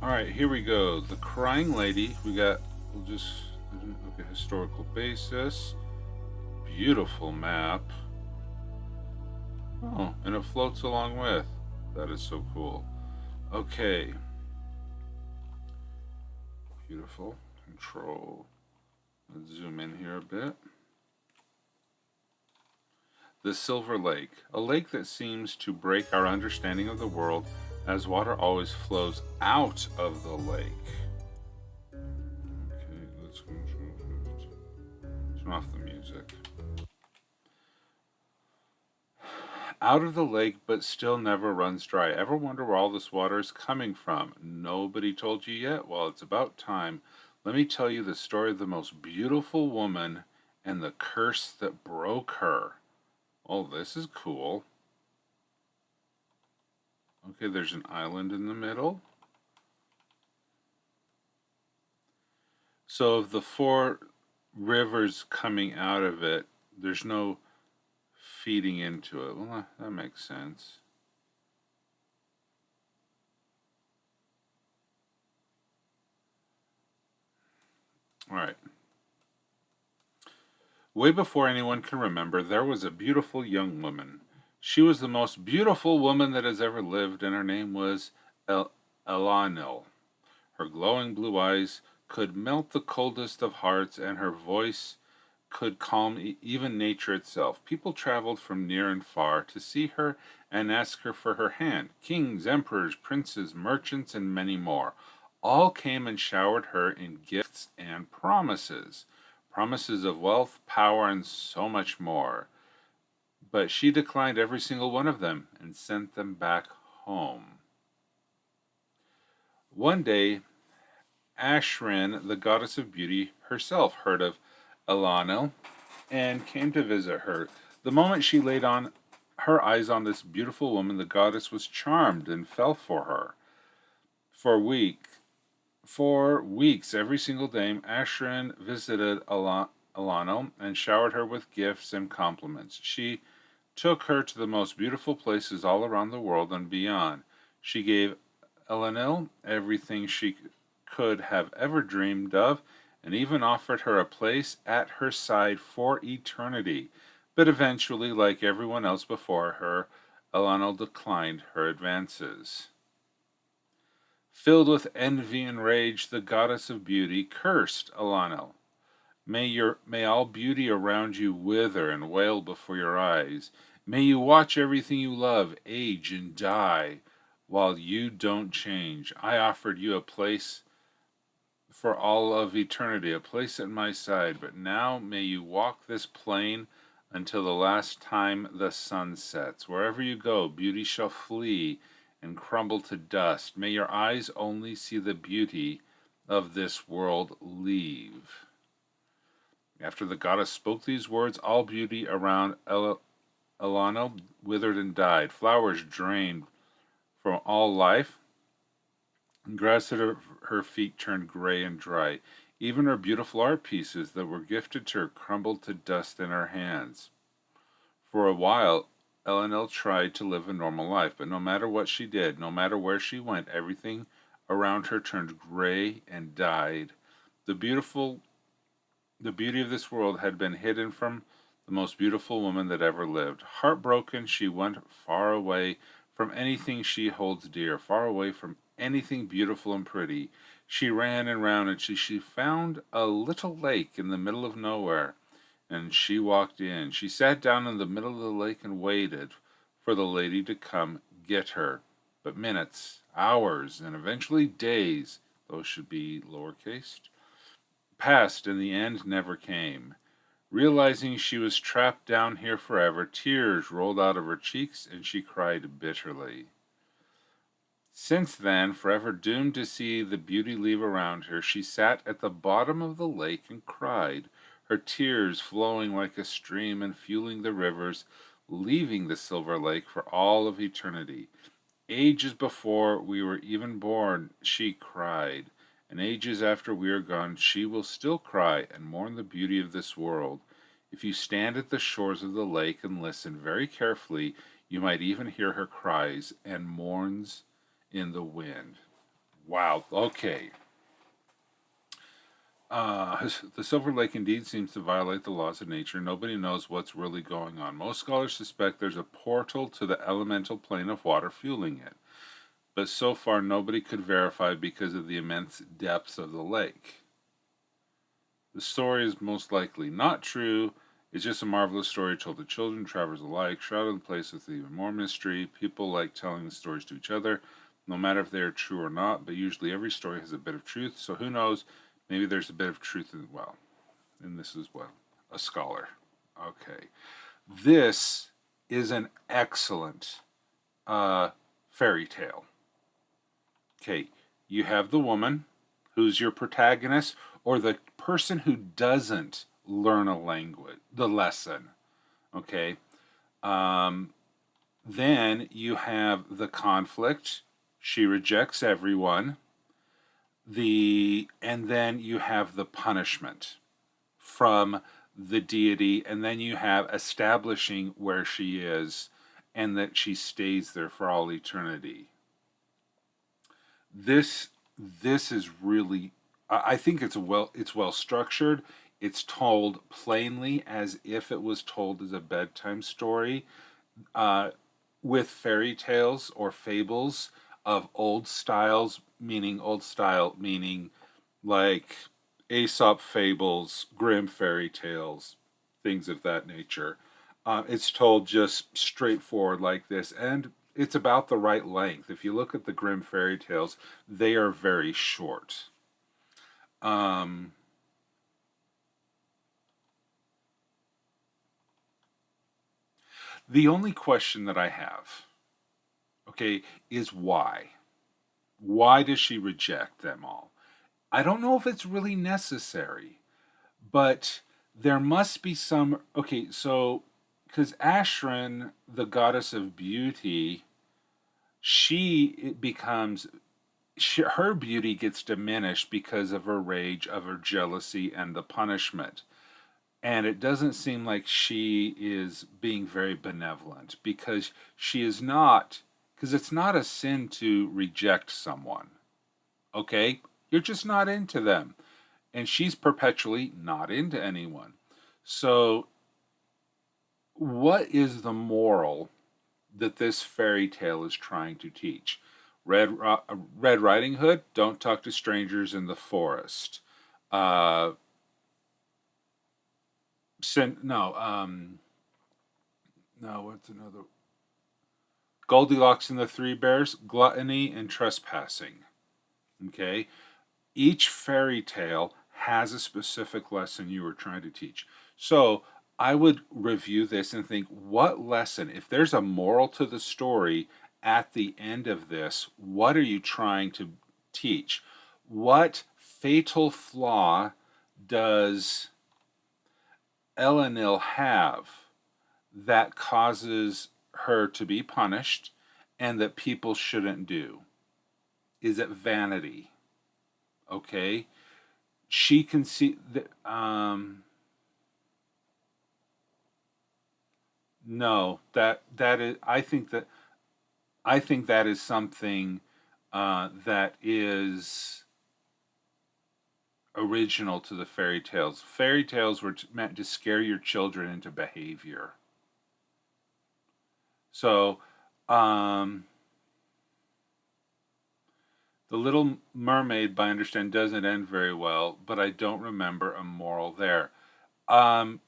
All right, here we go. The Crying Lady. We'll just look at historical basis. Beautiful map. Oh, and it floats along with. That is so cool. Okay. Beautiful. Control. Let's zoom in here a bit. The Silver Lake, a lake that seems to break our understanding of the world as water always flows out of the lake. Okay, let's turn off the music. Out of the lake, but still never runs dry. Ever wonder where all this water is coming from? Nobody told you yet? Well, it's about time. Let me tell you the story of the most beautiful woman and the curse that broke her. Oh, this is cool. Okay, there's an island in the middle. So of the four rivers coming out of it, there's no feeding into it. Well, that makes sense. All right. Way before anyone can remember, there was a beautiful young woman. She was the most beautiful woman that has ever lived, and her name was Elanil. Her glowing blue eyes could melt the coldest of hearts, and her voice could calm even nature itself. People traveled from near and far to see her and ask her for her hand. Kings, emperors, princes, merchants, and many more all came and showered her in gifts and promises. Promises of wealth, power, and so much more. But she declined every single one of them and sent them back home. One day, Ashrin, the goddess of beauty herself, heard of Elanil and came to visit her. The moment she laid on her eyes on this beautiful woman, the goddess was charmed and fell for her. For a week, for weeks, every single day, Ashrin visited Alano and showered her with gifts and compliments. She took her to the most beautiful places all around the world and beyond. She gave Elanil everything she could have ever dreamed of, and even offered her a place at her side for eternity. But eventually, like everyone else before her, Elanil declined her advances. Filled with envy and rage, the goddess of beauty cursed Elanil. May all beauty around you wither and wail before your eyes. May you watch everything you love age and die while you don't change. I offered you a place for all of eternity, a place at my side, but now may you walk this plain until the last time the sun sets. Wherever you go, beauty shall flee and crumble to dust. May your eyes only see the beauty of this world leave. After the goddess spoke these words, all beauty around Elano withered and died. Flowers drained from all life, and grass at her feet turned gray and dry. Even her beautiful art pieces that were gifted to her crumbled to dust in her hands. For a while, Elenil tried to live a normal life, but no matter what she did, no matter where she went, everything around her turned gray and died. The beautiful the beauty of this world had been hidden from the most beautiful woman that ever lived. Heartbroken, she went far away from anything she holds dear, far away from anything beautiful and pretty. She ran and ran until she found a little lake in the middle of nowhere, and she walked in. She sat down in the middle of the lake and waited for the lady to come get her. But minutes, hours, and eventually days, those should be lowercase, passed and the end never came. Realizing she was trapped down here forever, tears rolled out of her cheeks and she cried bitterly. Since then, forever doomed to see the beauty leave around her, she sat at the bottom of the lake and cried, her tears flowing like a stream and fueling the rivers, leaving the silver lake for all of eternity. Ages before we were even born, she cried, and ages after we are gone, she will still cry and mourn the beauty of this world. If you stand at the shores of the lake and listen very carefully, you might even hear her cries and mourns in the wind. Wow. Okay. The Silver Lake indeed seems to violate the laws of nature. Nobody knows what's really going on. Most scholars suspect there's a portal to the elemental plane of water fueling it, but so far nobody could verify because of the immense depths of the lake. The story is most likely not true. It's just a marvelous story told to children, travelers alike, shrouded in place with even more mystery. People like telling the stories to each other, no matter if they are true or not, but usually every story has a bit of truth, so who knows? Maybe there's a bit of truth in, well, and this is what a scholar. Okay. This is an excellent fairy tale. Okay. You have the woman who's your protagonist, or the person who doesn't learn a language, the lesson. Okay. Um, then you have the conflict. She rejects everyone. And then you have the punishment from the deity, and then you have establishing where she is and that she stays there for all eternity. This is really, I think it's well structured. It's told plainly as if it was told as a bedtime story, uh, with fairy tales or fables of old style meaning like Aesop fables, Grimm fairy tales, things of that nature. It's told just straightforward like this, and it's about the right length. If you look at the Grimm fairy tales, they are very short. Um, the only question that I have, okay, is why? Why does she reject them all? I don't know if it's really necessary, but there must be some. Okay, so because Ashrin, the goddess of beauty, she it becomes her beauty gets diminished because of her rage, of her jealousy, and the punishment. And it doesn't seem like she is being very benevolent because she is not. Because it's not a sin to reject someone. Okay, you're just not into them, and she's perpetually not into anyone. So, what is the moral that this fairy tale is trying to teach? Red Riding Hood, don't talk to strangers in the forest. Uh, no, no, what's another? Goldilocks and the Three Bears, gluttony and trespassing. Okay, each fairy tale has a specific lesson you were trying to teach. So I would review this and think, what lesson, if there's a moral to the story at the end of this, what are you trying to teach? What fatal flaw does Elenil have that causes her to be punished and that people shouldn't do? Is it vanity? Okay, she can see that. No, that is. I think that is something that is original to the fairy tales. Fairy tales were meant to scare your children into behavior. So, um, the Little Mermaid, by understand, doesn't end very well, but I don't remember a moral there.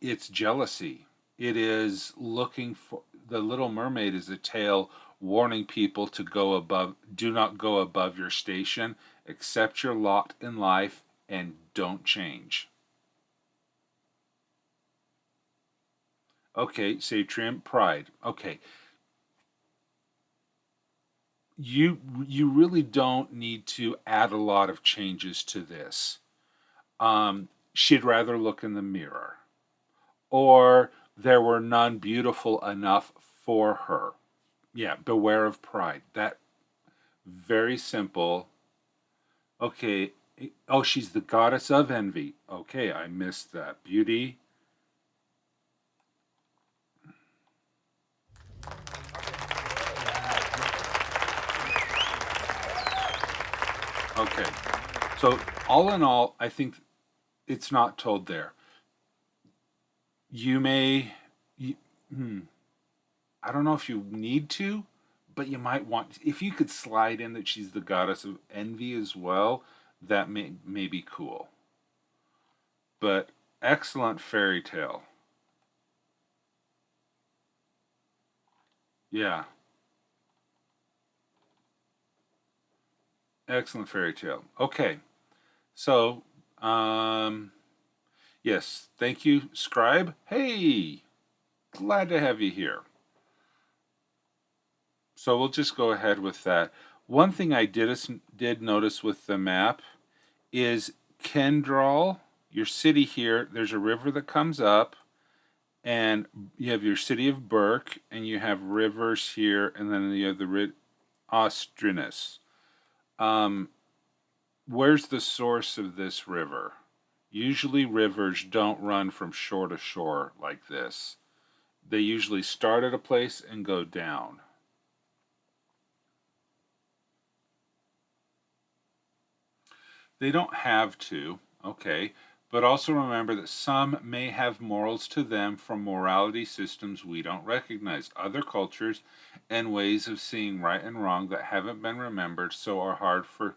It's jealousy. It is looking for the Little Mermaid is a tale warning people to go above, do not go above your station, accept your lot in life, and don't change. Okay, say trim pride. Okay, you really don't need to add a lot of changes to this. She'd rather look in the mirror, or there were none beautiful enough for her. Yeah, beware of pride. That very simple. Okay. Oh, she's the goddess of envy. Okay, I missed that. Beauty. Okay. So all in all, I think it's not told there. You may, you, hmm, I don't know if you need to, but you might want, if you could slide in that she's the goddess of envy as well, that may be cool. But excellent fairy tale. Yeah, excellent fairy tale. Okay, so yes, thank you, Scribe. Hey, glad to have you here. So we'll just go ahead with that. One thing I did notice with the map is Kendall, your city here. There's a river that comes up, and you have your city of Burke, and you have rivers here, and then you have the Ostrinus. Um, where's the source of this river? Usually, rivers don't run from shore to shore like this. They usually start at a place and go down. They don't have to, okay, but also remember that some may have morals to them from morality systems we don't recognize, other cultures, and ways of seeing right and wrong that haven't been remembered, so are hard for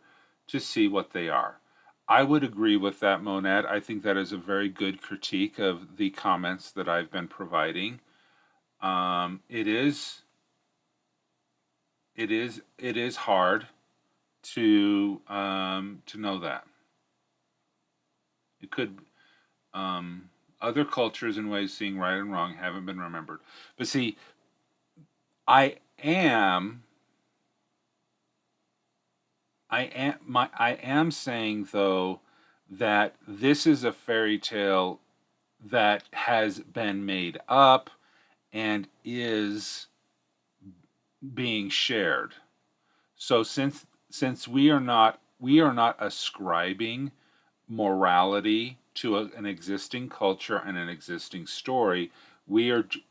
to see what they are. I would agree with that, Monad. I think that is a very good critique of the comments that I've been providing. It is hard to know that. It could other cultures and ways seeing right and wrong haven't been remembered. But see, I am I am saying though that this is a fairy tale that has been made up and is being shared. So since we are not ascribing morality to an existing culture and an existing story,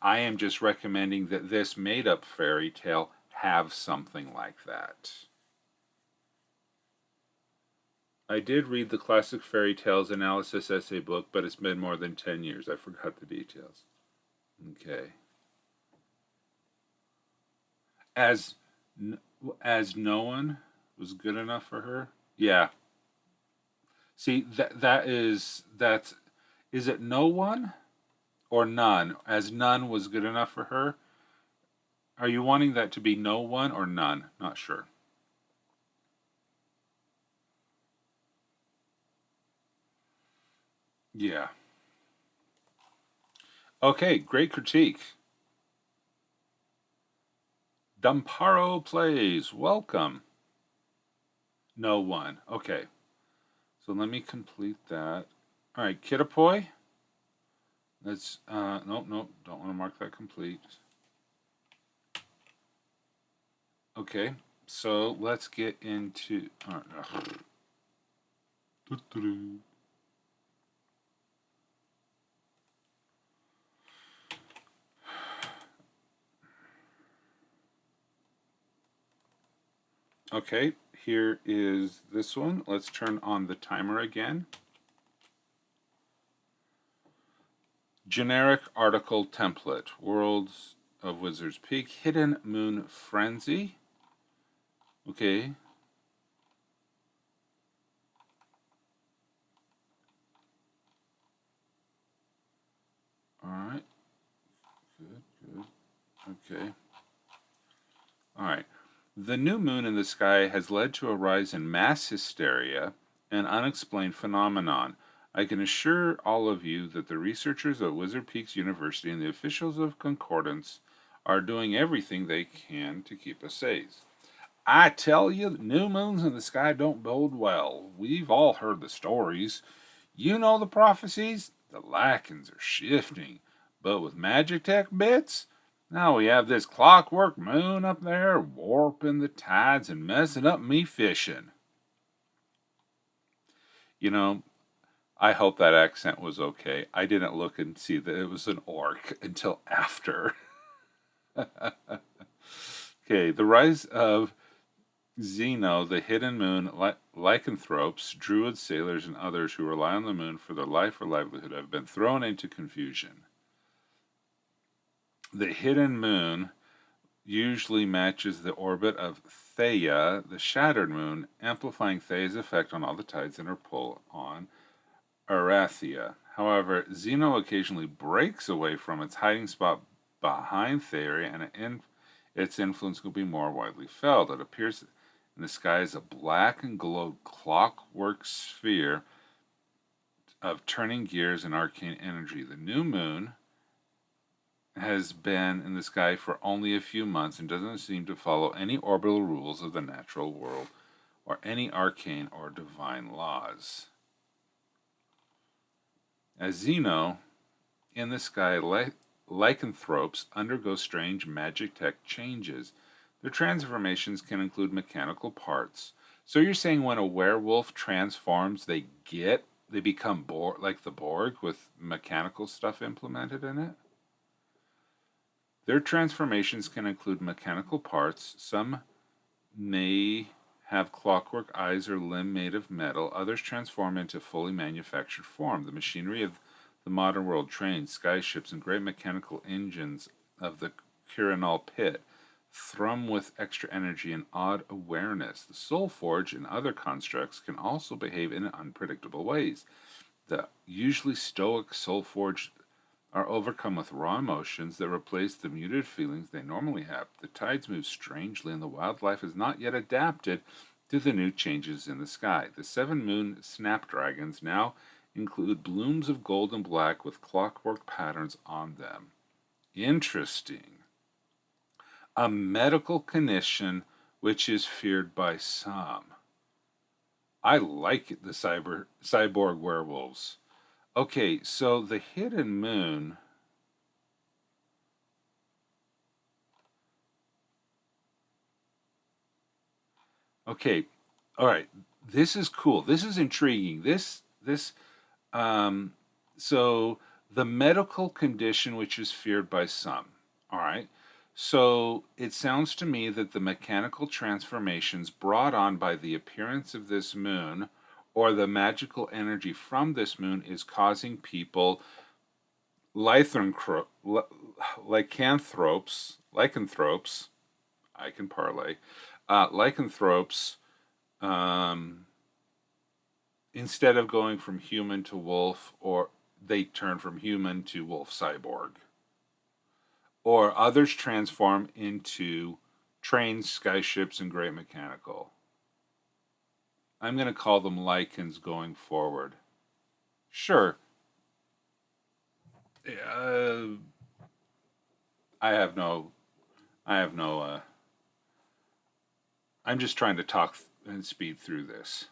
I am just recommending that this made up fairy tale have something like that. I did read the classic fairy tales analysis essay book, but it's been more than 10 years. I forgot the details. Okay. As as no one was good enough for her? Yeah. See, that's is it no one or none? As none was good enough for her? Are you wanting that to be no one or none? Not sure. Yeah. Okay, great critique. Dumparo plays. Welcome. No one. Okay. So let me complete that. All right, Kitapoy. Let's nope, nope, don't want to mark that complete. Okay. So let's get into Okay, here is this one. Let's turn on the timer again. Generic article template. Worlds of Wizard's Peak. Hidden Moon Frenzy. Okay. Alright. Good, good. Okay. Alright. The new moon in the sky has led to a rise in mass hysteria, an unexplained phenomenon. I can assure all of you that the researchers at Wizard Peaks University and the officials of Concordance are doing everything they can to keep us safe. I tell you, new moons in the sky don't bode well. We've all heard the stories. You know the prophecies? The lichens are shifting. But with magic tech bits, now we have this clockwork moon up there warping the tides and messing up me fishing. You know, I hope that accent was okay. I didn't look and see that it was an orc until after. Okay, the rise of Zeno, the hidden moon, lycanthropes, druids, sailors, and others who rely on the moon for their life or livelihood have been thrown into confusion. The hidden moon usually matches the orbit of Theia, the shattered moon, amplifying Theia's effect on all the tides in her pull on Arathia. However, Zeno occasionally breaks away from its hiding spot behind Theia, and its influence will be more widely felt. It appears in the sky as a black and glowed clockwork sphere of turning gears and arcane energy. The new moon has been in the sky for only a few months and doesn't seem to follow any orbital rules of the natural world or any arcane or divine laws. As Zeno, in the sky, lycanthropes undergo strange magic tech changes. Their transformations can include mechanical parts. So you're saying when a werewolf transforms, they become like the Borg with mechanical stuff implemented in it? Their transformations can include mechanical parts. Some may have clockwork eyes or limb made of metal. Others transform into fully manufactured form. The machinery of the modern world, trains, skyships, and great mechanical engines of the Quirinal pit thrum with extra energy and odd awareness. The soul forge and other constructs can also behave in unpredictable ways. The usually stoic soul forged are overcome with raw emotions that replace the muted feelings they normally have. The tides move strangely, and the wildlife has not yet adapted to the new changes in the sky. The seven moon snapdragons now include blooms of gold and black with clockwork patterns on them. Interesting. A medical condition which is feared by some. I like the cyborg werewolves. Okay, so the hidden moon. Okay, all right. This is cool. This is intriguing. This um so the medical condition which is feared by some. All right. So it sounds to me that the mechanical transformations brought on by the appearance of this moon or the magical energy from this moon is causing people lycanthropes, I can parlay, lycanthropes, um, instead of going from human to wolf, or they turn from human to wolf cyborg, or others transform into trains, skyships, and great mechanical. I'm going to call them lichens going forward. Sure. Uh, I have no. I have no. I'm just trying to talk and speed through this.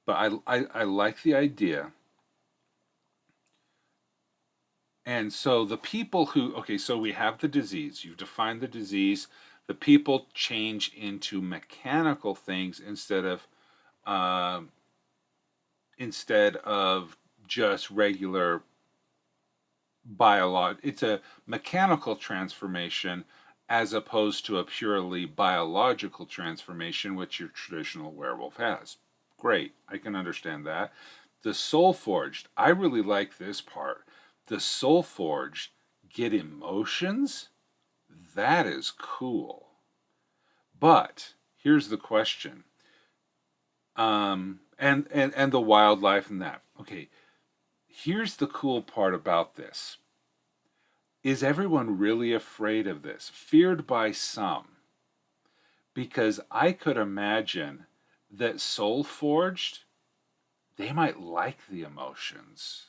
But I like the idea. And so the people who, okay, so we have the disease. You've defined the disease. The people change into mechanical things um, instead of just regular biolog. It's a mechanical transformation as opposed to a purely biological transformation, which your traditional werewolf has. Great, I can understand that. The soul forged, I really like this part. The soul forged get emotions? That is cool. But here's the question. And the wildlife and that. Okay, here's the cool part about this. Is everyone really afraid of this? Feared by some. Because I could imagine that Soul Forged, they might like the emotions.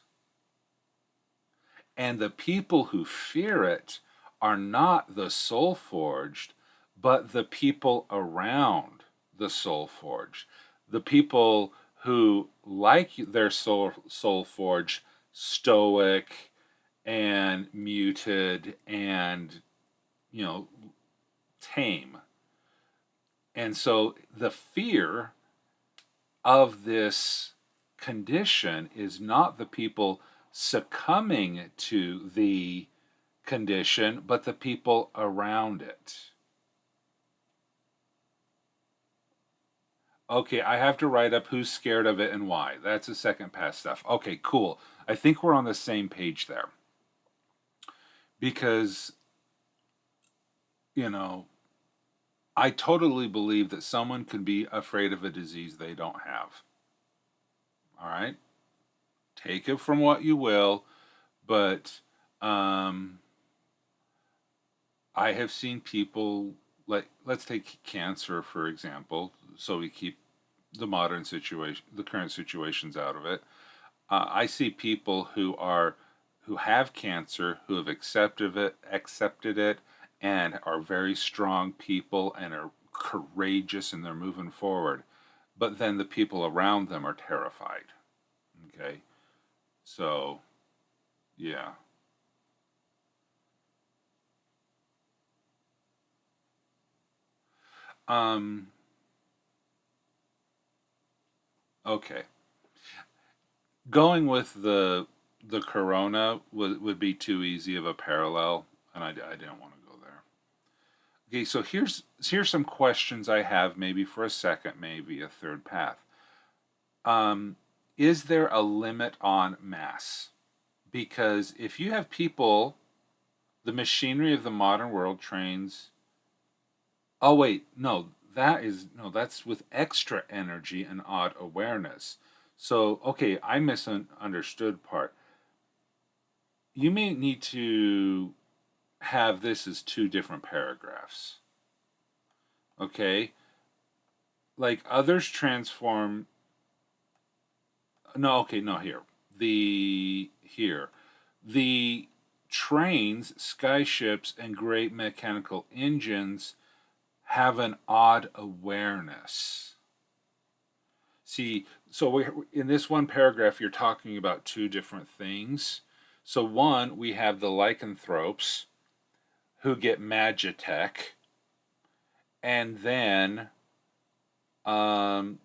And the people who fear it are not the Soul Forged, but the people around the Soul Forged. The people who like their Soul Forged stoic and muted and, you know, tame. And so the fear of this condition is not the people succumbing to the condition, but the people around it. Okay, I have to write up who's scared of it and why. That's the second pass stuff. Okay, cool. I think we're on the same page there. Because, you know, I totally believe that someone could be afraid of a disease they don't have. All right? Take it from what you will, but um, I have seen people, like, let's take cancer for example, so we keep the modern situation, the current situations out of it. I see people who have cancer, who have accepted it, and are very strong people and are courageous and they're moving forward. But then the people around them are terrified. Okay, so yeah. Um, okay, going with the corona would be too easy of a parallel, and I didn't want to go there. Okay, so here's some questions I have, maybe for a second, maybe a third path. Um, is there a limit on mass? Because if you have people, the machinery of the modern world trains. Oh wait, no, that's with extra energy and odd awareness. So okay, I misunderstood part. You may need to have this as two different paragraphs. Okay? Like others transform. No, okay, no, here. Here. The trains, skyships, and great mechanical engines have an odd awareness. See, so in this one paragraph, you're talking about two different things. So, one, we have the lycanthropes who get magitech, and then um,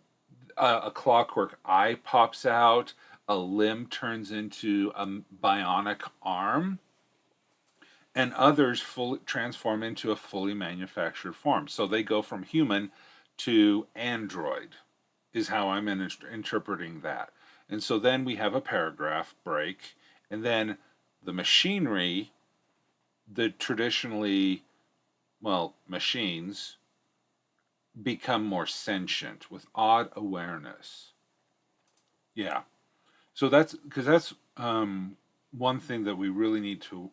a clockwork eye pops out, a limb turns into a bionic arm, and others fully transform into a fully manufactured form. So they go from human to android, is how I'm interpreting that. And so then we have a paragraph break, and then the machinery, the traditionally, well, machines, become more sentient with odd awareness. Yeah. So that's because that's one thing that we really need to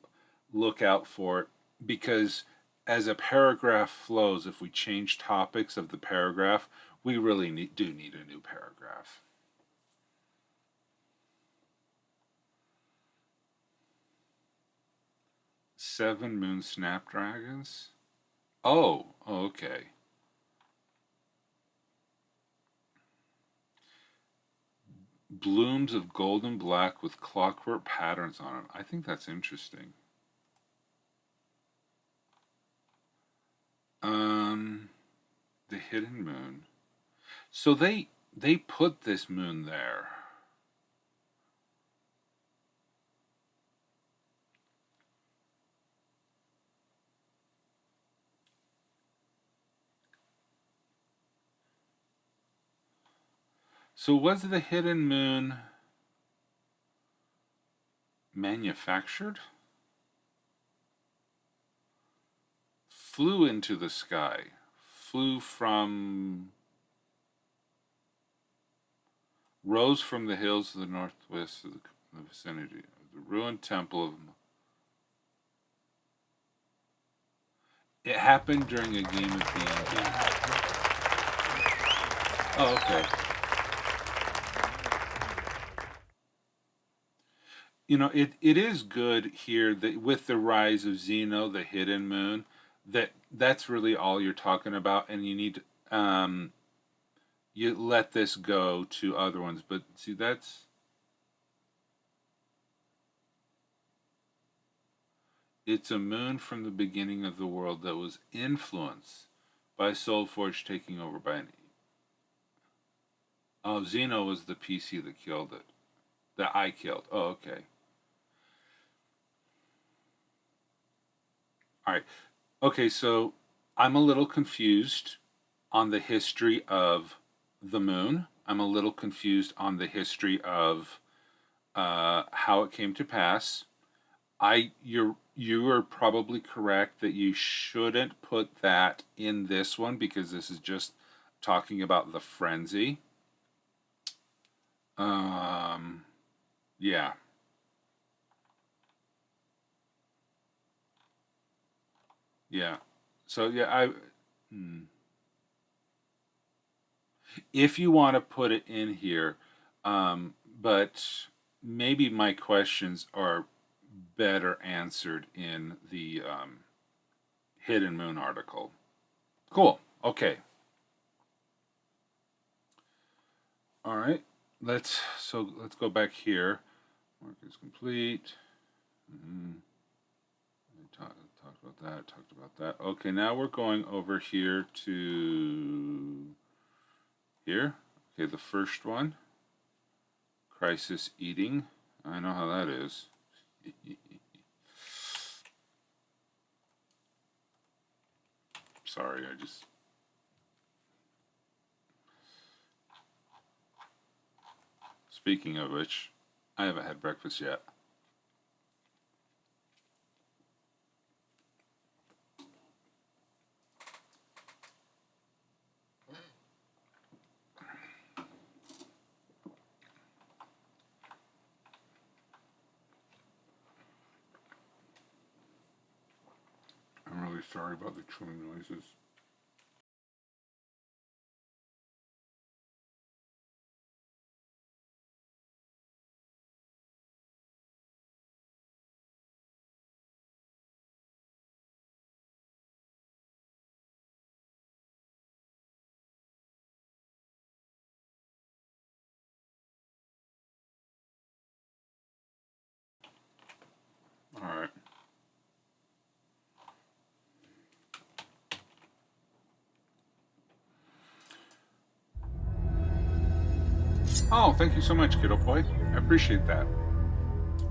look out for, because as a paragraph flows, if we change topics of the paragraph, we really do need a new paragraph. 7 moon snapdragons? Oh, okay. Blooms of golden black with clockwork patterns on them. I think that's interesting. Um, the hidden moon. So they put this moon there. So was the hidden moon manufactured? Flew into the sky. Flew from rose from the hills to the northwest of the vicinity of the ruined temple of. It happened during a game of D&D. Oh, okay. It is good here that with the rise of Xeno, the hidden moon, that's really all you're talking about, and you need you let this go to other ones. But see, it's a moon from the beginning of the world that was influenced by Soulforge taking over by an. Oh, Xeno was the PC that killed it. That I killed. Oh, okay. All right. Okay, so I'm a little confused on the history of the moon. I'm a little confused on the history of how it came to pass. You are probably correct that you shouldn't put that in this one because this is just talking about the frenzy. Um, yeah, yeah. So yeah, if you want to put it in here, but maybe my questions are better answered in the Hidden Moon article. Cool. Okay. All right. Let's go back here. Work is complete. Mm-hmm. Talked about that. Talked about that. Okay, now we're going over here to here. Okay, the first one, crisis eating. I know how that is. Sorry, I just. Speaking of which, I haven't had breakfast yet. I'm really sorry about the chewing noises. All right. Oh, thank you so much, Kiddo Boy. I appreciate that.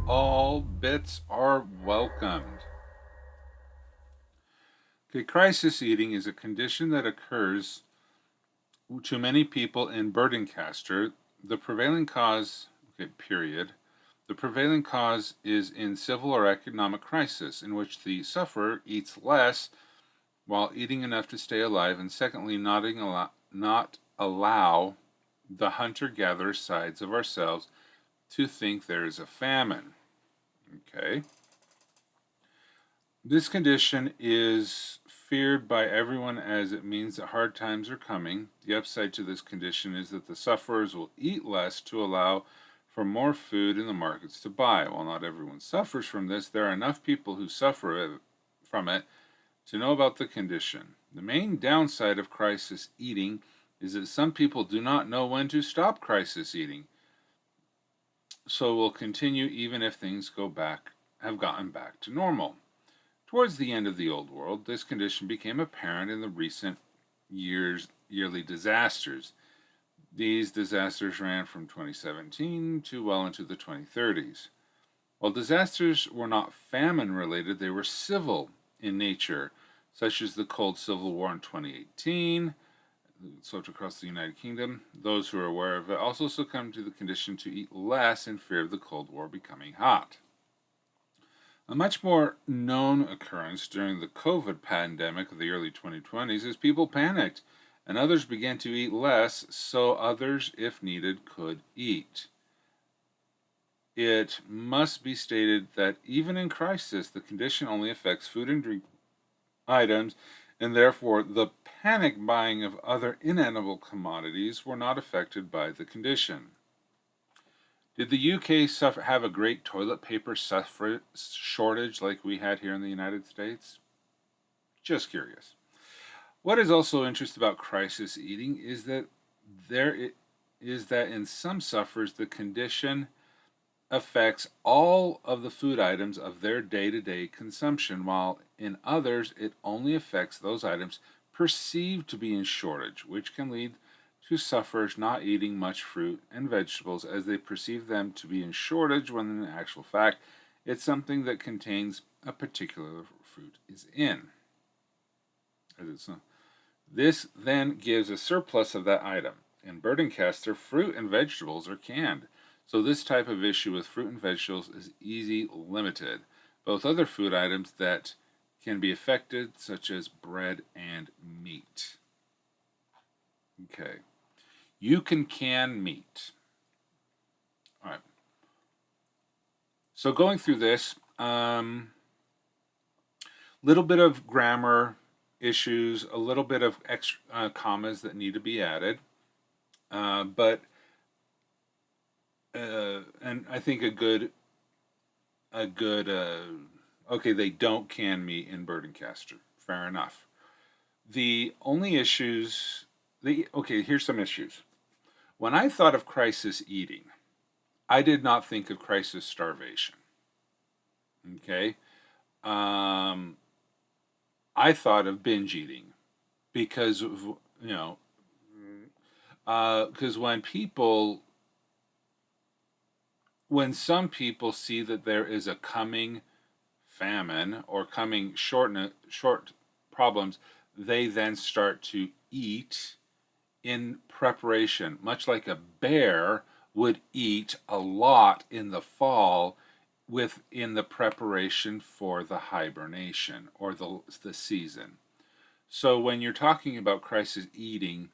All bits are welcomed. Okay, crisis eating is a condition that occurs to many people in Berdencaster. The prevailing cause, okay, period. The prevailing cause is in civil or economic crisis, in which the sufferer eats less while eating enough to stay alive, and secondly, not allow the hunter-gatherer sides of ourselves to think there is a famine. Okay. This condition is feared by everyone as it means that hard times are coming. The upside to this condition is that the sufferers will eat less to allow for more food in the markets to buy. While not everyone suffers from this, there are enough people who suffer from it to know about the condition. The main downside of crisis eating is that some people do not know when to stop crisis eating, so will continue even if things have gotten back to normal. Towards the end of the Old World, this condition became apparent in the recent yearly disasters. These disasters ran from 2017 to well into the 2030s. While disasters were not famine related, they were civil in nature, such as the Cold Civil War in 2018, swept across the United Kingdom. Those who are aware of it also succumbed to the condition to eat less in fear of the Cold War becoming hot. A much more known occurrence during the COVID pandemic of the early 2020s is people panicked and others began to eat less so others, if needed, could eat. It must be stated that even in crisis, the condition only affects food and drink items, and therefore the panic buying of other inedible commodities were not affected by the condition. Did the UK have a great toilet paper shortage like we had here in the United States? Just curious. What is also interesting about crisis eating is that in some sufferers the condition affects all of the food items of their day-to-day consumption, while in others it only affects those items perceived to be in shortage, which can lead to sufferers not eating much fruit and vegetables as they perceive them to be in shortage when in actual fact it's something that contains a particular fruit is in. As it's not. This then gives a surplus of that item. in Berdencaster, fruit and vegetables are canned. So this type of issue with fruit and vegetables is easy limited. Both other food items that can be affected, such as bread and meat. Okay. You can can meat. All right. So going through this, little bit of grammar issues, a little bit of extra commas that need to be added, but and I think a good okay, they don't can meat in Berdencaster. Fair enough. The only issues the okay, here's some issues. When I thought of crisis eating, I did not think of crisis starvation. Okay? Um I thought of binge eating because of, because when some people see that there is a coming famine or coming short problems, they then start to eat in preparation, much like a bear would eat a lot in the fall within the preparation for the hibernation or the season. So when you're talking about crisis eating,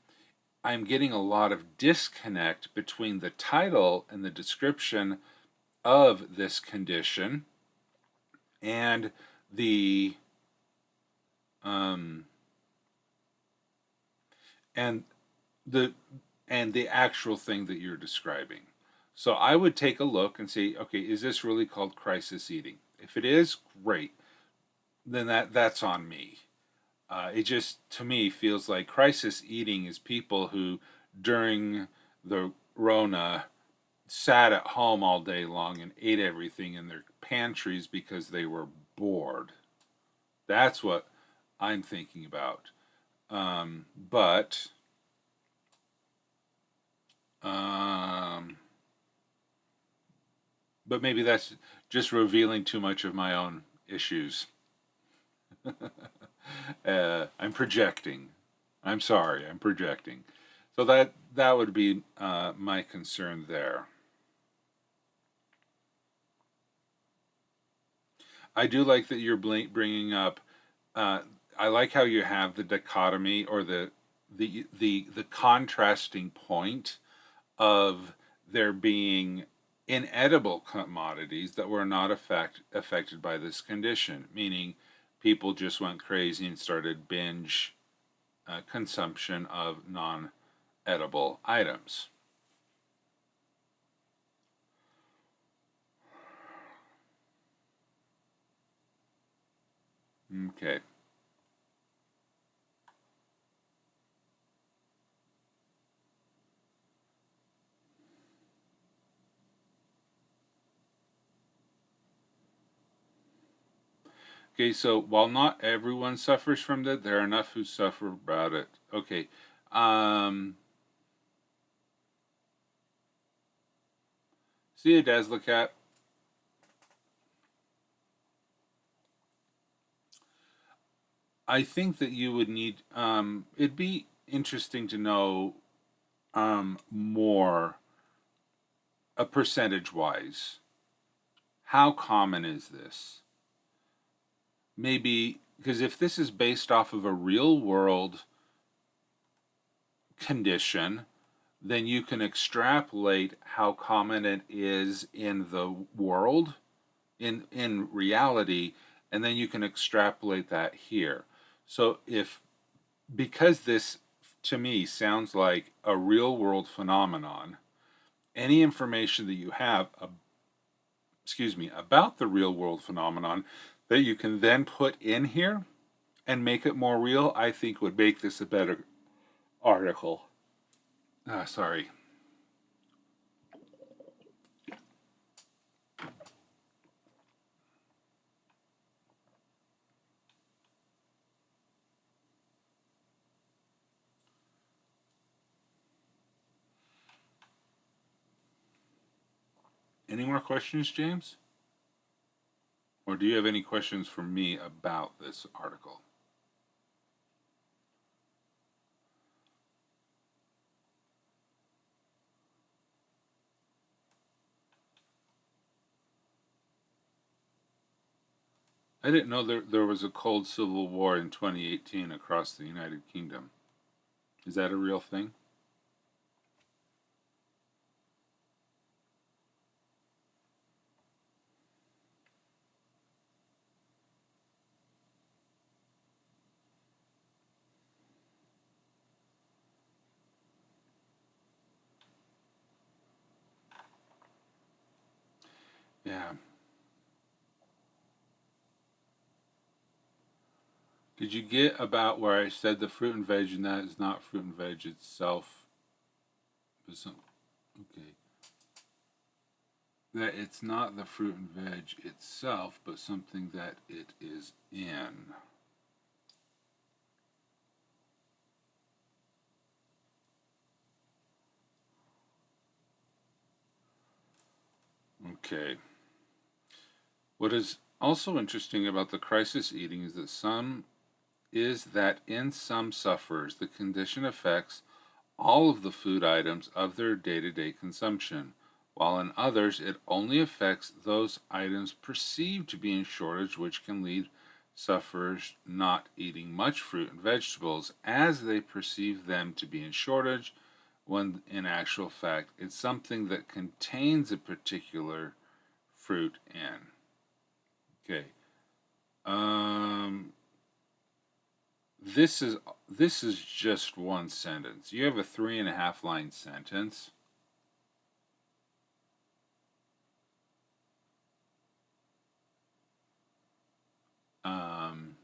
I'm getting a lot of disconnect between the title and the description of this condition and the um, and the and the actual thing that you're describing. So I would take a look and see, okay, is this really called crisis eating? If it is, great. Then that's on me. It just to me feels like crisis eating is people who during the Rona sat at home all day long and ate everything in their pantries because they were bored. That's what I'm thinking about. But um, but maybe that's just revealing too much of my own issues. I'm projecting. I'm sorry, I'm projecting. So that would be my concern there. I do like that you're bringing up. Uh, I like how you have the dichotomy or the contrasting point of there being inedible commodities that were not affected by this condition, meaning people just went crazy and started binge consumption of non-edible items. Okay. Okay, so while not everyone suffers from that, there are enough who suffer about it. Okay. Um, See you, Dazzler Cat. I think that you would need, it'd be interesting to know more, percentage wise. How common is this? Maybe, because if this is based off of a real world condition, then you can extrapolate how common it is in the world, in reality, and then you can extrapolate that here. So if because this to me sounds like a real world phenomenon, any information that you have about the real world phenomenon that you can then put in here and make it more real, I think would make this a better article. Sorry. Any more questions, James? Or do you have any questions for me about this article? I didn't know there was a cold civil war in 2018 across the United Kingdom. Is that a real thing? Yeah. Did you get about where I said the fruit and veg and that is not fruit and veg itself? But okay. That it's not the fruit and veg itself, but something that it is in. Okay. What is also interesting about the crisis eating is that in some sufferers the condition affects all of the food items of their day-to-day consumption, while in others it only affects those items perceived to be in shortage, which can lead sufferers not eating much fruit and vegetables as they perceive them to be in shortage, when in actual fact it's something that contains a particular fruit in. Okay. Um, this is this is just one sentence. You have a 3.5 line sentence. Um,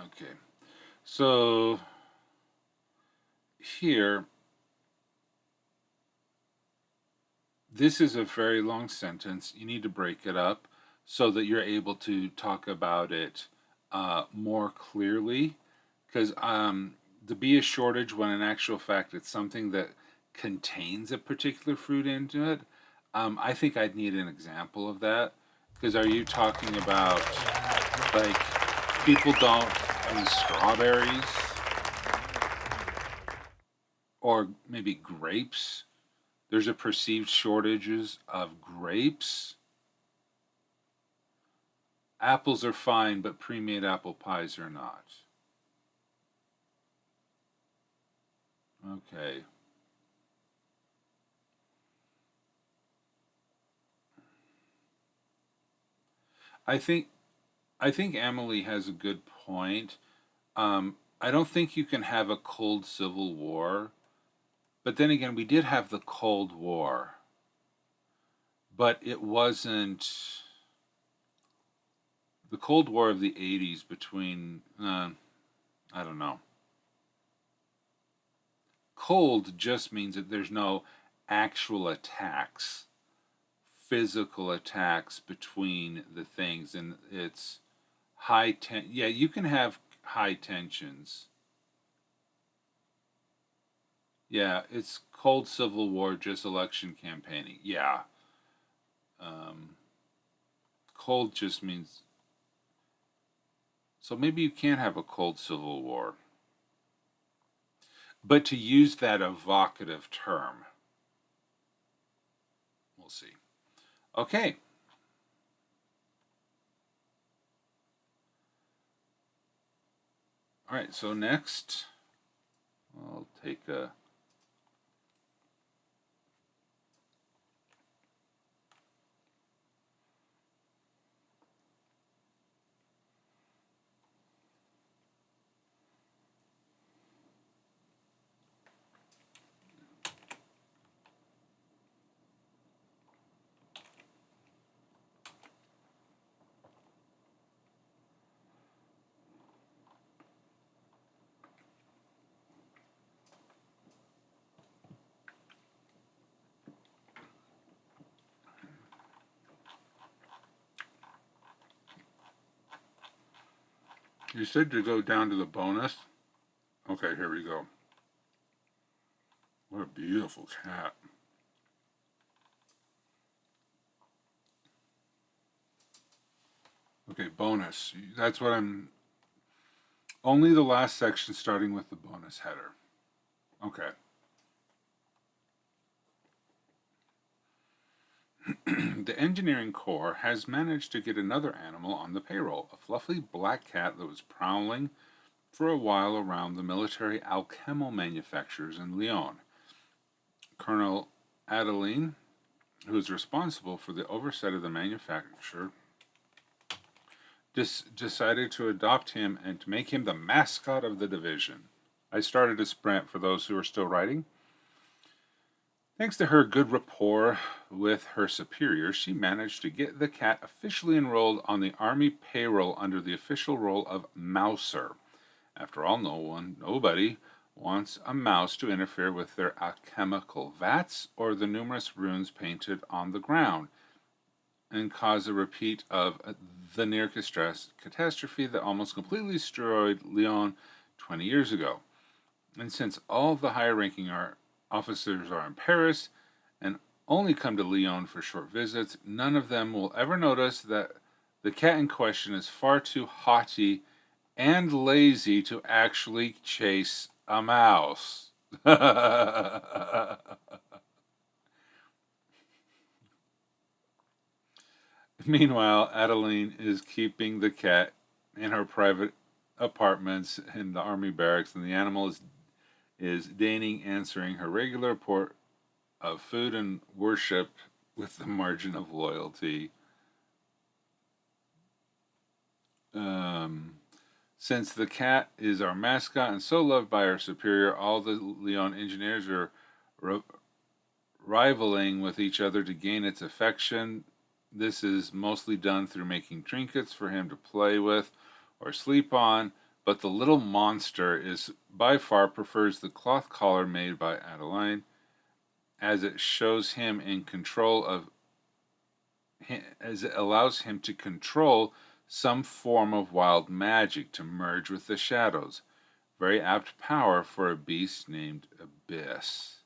okay. So here, this is a very long sentence. You need to break it up so that you're able to talk about it more clearly. Because to be a shortage when in actual fact it's something that contains a particular fruit into it, I think I'd need an example of that. Because are you talking about like people don't eat strawberries or maybe grapes? There's a perceived shortages of grapes. Apples are fine, but pre-made apple pies are not. Okay. I think I think Emily has a good point. I don't think you can have a cold civil war, but then again, we did have the Cold War, but it wasn't the Cold War of the '80s between. I don't know. Cold just means that there's no actual attacks, physical attacks between the things, and it's yeah, you can have high tensions. Yeah, it's cold civil war, just election campaigning. Yeah. um, Cold just means, so maybe you can't have a cold civil war, but to use that evocative term, we'll see. Okay. All right, so next I'll take a. You said to go down to the bonus. Okay, here we go. What a beautiful cat. Okay, bonus. That's what I'm. Only the last section starting with the bonus header. Okay. The engineering corps has managed to get another animal on the payroll, a fluffy black cat that was prowling for a while around the military alchemy manufacturers in Lyon. Colonel Adeline, who is responsible for the oversight of the manufacture, decided to adopt him and to make him the mascot of the division. I started a sprint for those who are still writing. Thanks to her good rapport with her superiors, she managed to get the cat officially enrolled on the army payroll under the official role of mouser. After all, nobody wants a mouse to interfere with their alchemical vats or the numerous runes painted on the ground and cause a repeat of the near catastrophe that almost completely destroyed Lyon 20 years ago. And since all the higher ranking officers are in Paris and only come to Lyon for short visits, none of them will ever notice that the cat in question is far too haughty and lazy to actually chase a mouse. Meanwhile, Adeline is keeping the cat in her private apartments in the army barracks, and the animal is deigning answering her regular report of food and worship with the margin of loyalty. Since the cat is our mascot and so loved by our superior, all the Lyon engineers are rivaling with each other to gain its affection. This is mostly done through making trinkets for him to play with or sleep on, but the little monster is by far prefers the cloth collar made by Adeline, as it shows him in control of, as it allows him to control some form of wild magic to merge with the shadows. Very apt power for a beast named Abyss.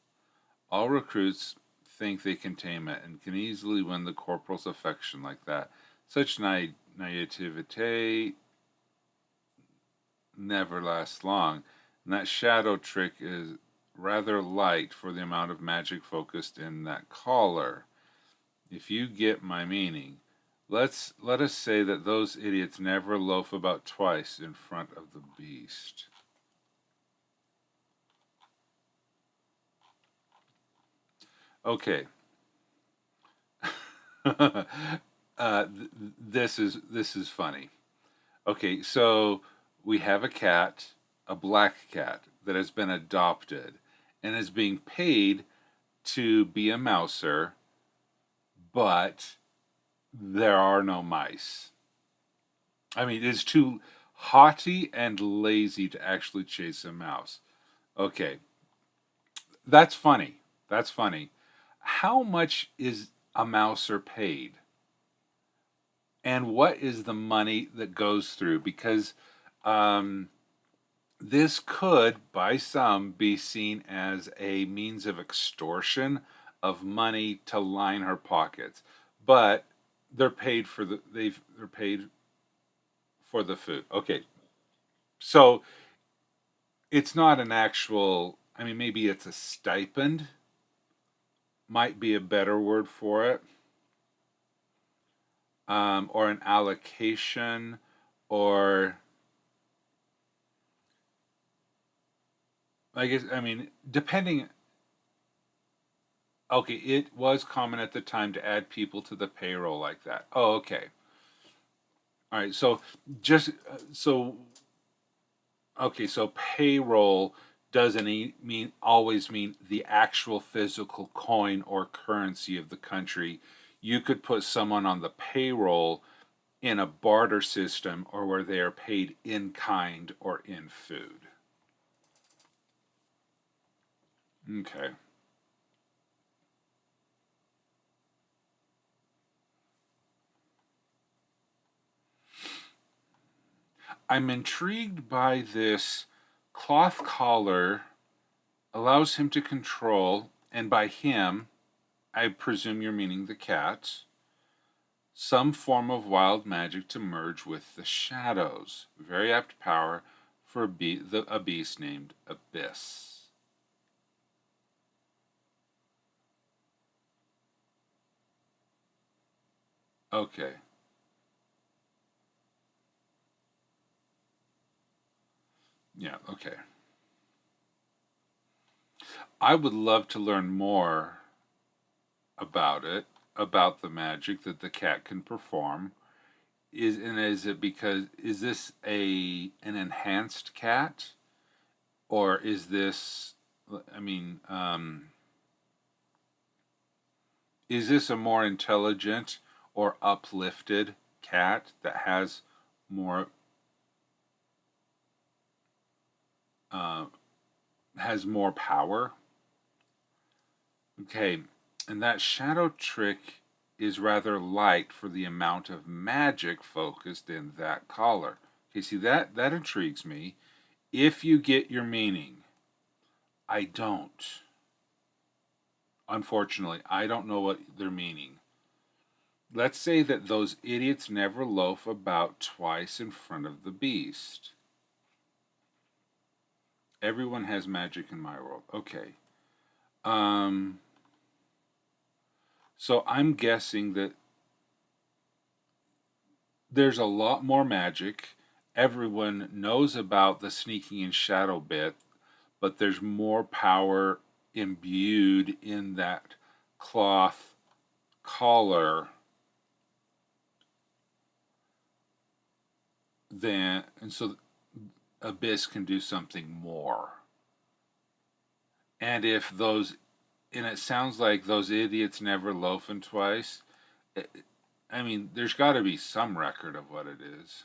All recruits think they can tame it and can easily win the corporal's affection like that. Such naivete never lasts long, and that shadow trick is rather light for the amount of magic focused in that collar. If you get my meaning, let us say that those idiots never loaf about twice in front of the beast. Okay. This is funny. Okay, so we have a cat, a black cat that has been adopted and is being paid to be a mouser, but there are no mice. I mean, it's too haughty and lazy to actually chase a mouse. Okay, that's funny. That's funny. How much is a mouser paid? And what is the money that goes through? Because um, this could, by some, be seen as a means of extortion of money to line her pockets. But they're paid for they're paid for the food. Okay, so it's not an actual. I mean, maybe it's a stipend. Might be a better word for it, or an allocation, or I guess, I mean, depending. Okay, it was common at the time to add people to the payroll like that. Oh, okay. All right. So just so okay. So payroll doesn't mean always mean the actual physical coin or currency of the country. You could put someone on the payroll in a barter system or where they are paid in kind or in food. Okay. I'm intrigued by this cloth collar allows him to control, and by him, I presume you're meaning the cat, some form of wild magic to merge with the shadows. Very apt power for a beast named Abyss. Okay. Yeah, okay. I would love to learn more about it, about the magic that the cat can perform. Is it because is this an enhanced cat, or is this, I mean, is this a more intelligent or uplifted cat that more uh, has more power? Okay, and that shadow trick is rather light for the amount of magic focused in that collar. Okay, see that intrigues me. If you get your meaning, I don't. Unfortunately, I don't know what they're meaning. Let's say that those idiots never loaf about twice in front of the beast. Everyone has magic in my world. Okay. Um, so I'm guessing that there's a lot more magic. Everyone knows about the sneaking and shadow bit, but there's more power imbued in that cloth collar than, and so Abyss can do something more. And if those, and it sounds like those idiots never loafing twice. eh, I mean, there's got to be some record of what it is.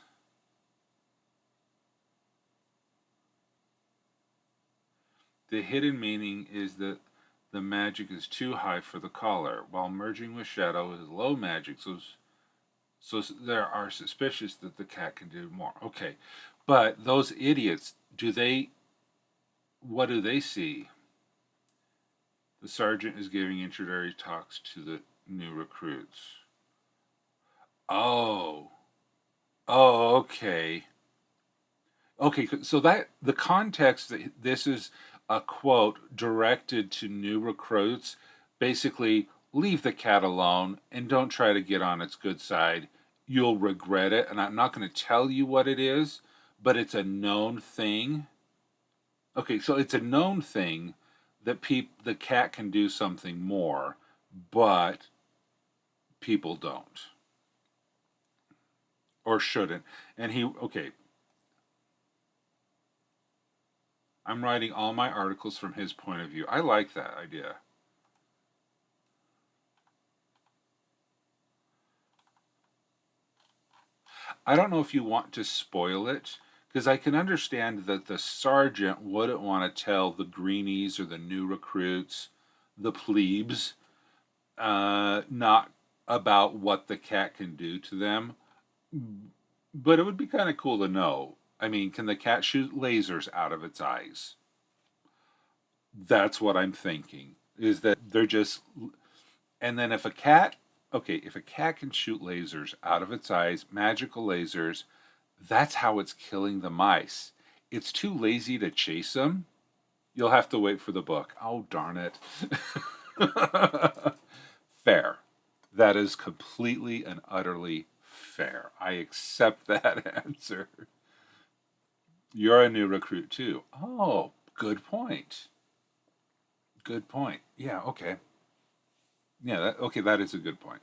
The hidden meaning is that the magic is too high for the collar, while merging with shadow is low magic. So there are suspicious that the cat can do more. Okay, but those idiots, do they? What do they see? The sergeant is giving introductory talks to the new recruits. Oh, okay. Okay, so that the context that this is a quote directed to new recruits, basically leave the cat alone and don't try to get on its good side. You'll regret it, and I'm not going to tell you what it is, but it's a known thing. Okay, so it's a known thing that the cat can do something more, but people don't or shouldn't. And okay, I'm writing all my articles from his point of view. I like that idea. I don't know if you want to spoil it, because I can understand that the sergeant wouldn't want to tell the greenies or the new recruits, the plebes, not about what the cat can do to them. But it would be kind of cool to know. I mean, can the cat shoot lasers out of its eyes? That's what I'm thinking. Is that they're just, and then if a cat can shoot lasers out of its eyes, magical lasers, that's how it's killing the mice. It's too lazy to chase them. You'll have to wait for the book. Oh, darn it. Fair. That is completely and utterly fair. I accept that answer. You're a new recruit too. Oh, good point. Good point. Yeah, okay. Yeah, okay, that is a good point.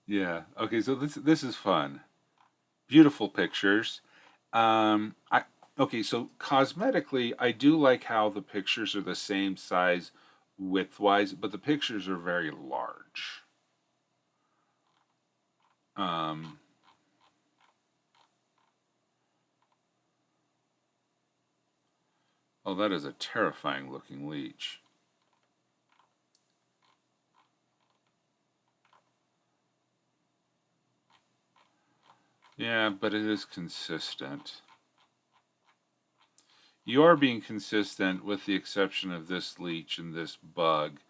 Yeah. Okay, so this is fun. Beautiful pictures. I okay, so cosmetically, I do like how the pictures are the same size widthwise, but the pictures are very large. Um, oh, that is a terrifying looking leech. Yeah, but it is consistent. You are being consistent with the exception of this leech and this bug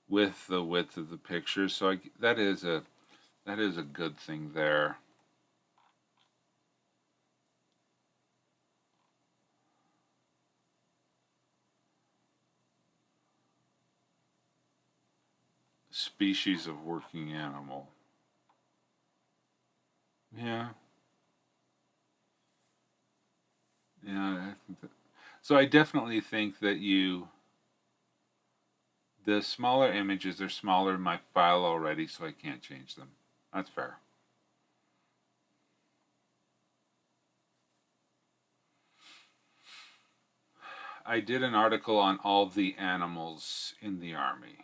with the width of the picture. So that is a good thing there. Species of working animal. Yeah. Yeah. So I definitely think that the smaller images are smaller in my file already, so I can't change them. That's fair. I did an article on all the animals in the army.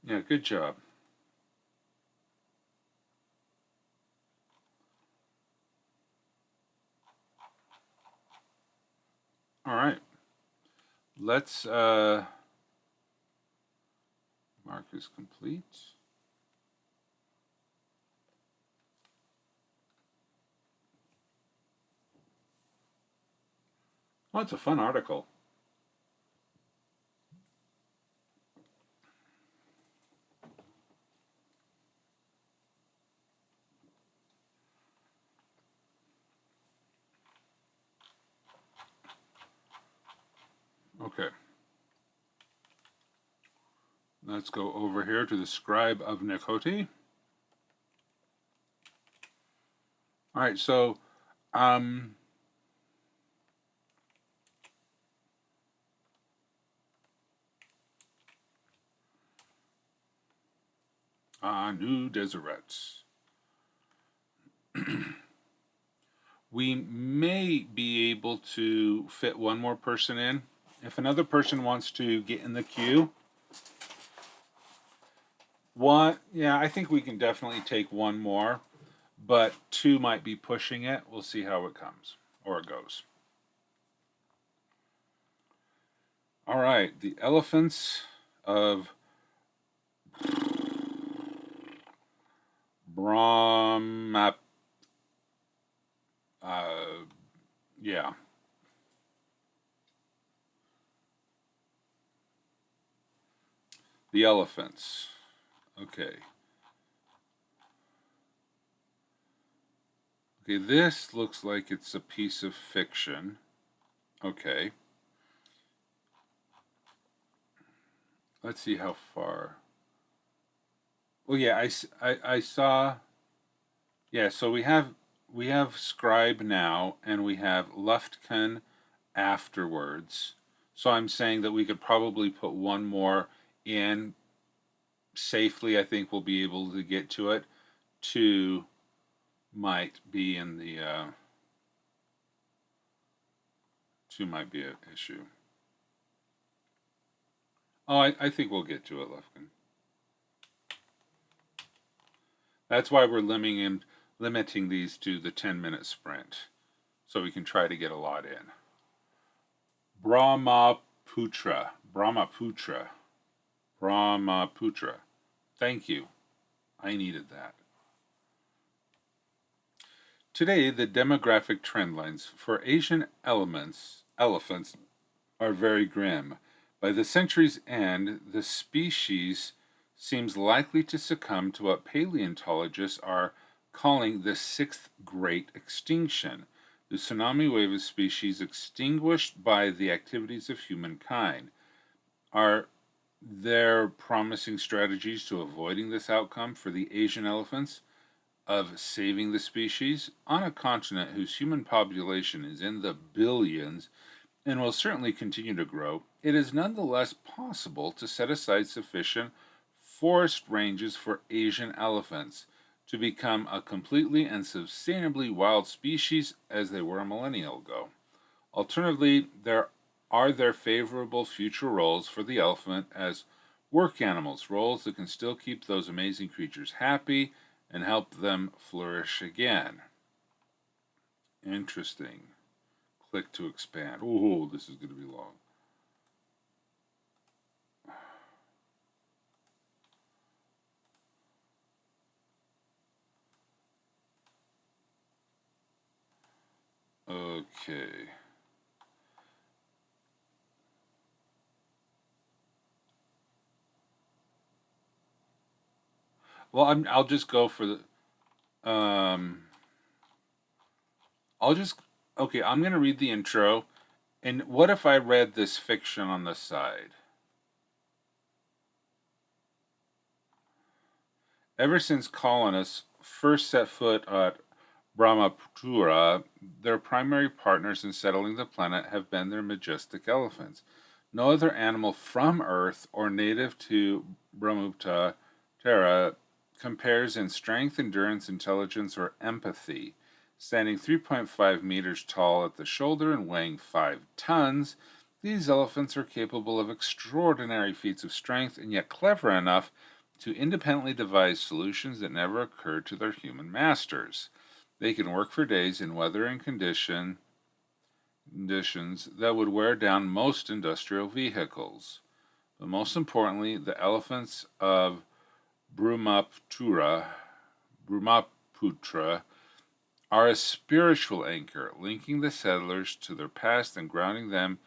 Yeah, good job. All right. Let's mark as complete. Oh, it's a fun article. Okay. Let's go over here to the scribe of Nikoti. All right, so um, New Deserets. We may be able to fit one more person in. If another person wants to get in the queue, yeah, I think we can definitely take one more, but two might be pushing it. We'll see how it comes or it goes. All right, the elephants of Brahma. Uh, yeah. The elephants. Okay. Okay, this looks like it's a piece of fiction. Okay. Let's see how far. Well, yeah, I saw. Yeah, so we have scribe now, and we have Luftken afterwards. So I'm saying that we could probably put one more in safely. I think we'll be able to get to it. Two might be in the two might be an issue. Oh, I think we'll get to it, Lufkin. That's why we're limiting these to the 10-minute sprint, so we can try to get a lot in. Brahmaputra, Brahmaputra, Brahmaputra. Thank you. I needed that. Today, the demographic trend lines for Asian elephants are very grim. By the century's end, the species seems likely to succumb to what paleontologists are calling the sixth great extinction, the tsunami wave of species extinguished by the activities of humankind. Are there promising strategies to avoiding this outcome for the Asian elephants of saving the species on a continent whose human population is in the billions and will certainly continue to grow? It is nonetheless possible to set aside sufficient forest ranges for Asian elephants to become a completely and sustainably wild species as they were a millennia ago. Alternatively, there favorable future roles for the elephant as work animals, roles that can still keep those amazing creatures happy and help them flourish again. Interesting. Click to expand. Oh, this is going to be long. Okay. Well, I'll just go for the. I'll just. Okay, I'm gonna read the intro. And what if I read this fiction on the side? Ever since colonists first set foot at Brahmaputra, their primary partners in settling the planet have been their majestic elephants. No other animal from Earth or native to Brahmaputra Terra compares in strength, endurance, intelligence, or empathy. Standing 3.5 meters tall at the shoulder and weighing 5 tons, these elephants are capable of extraordinary feats of strength and yet clever enough to independently devise solutions that never occurred to their human masters. They can work for days in weather and conditions that would wear down most industrial vehicles. But most importantly, the elephants of Brahmaputra, Brahmaputra are a spiritual anchor, linking the settlers to their past and grounding them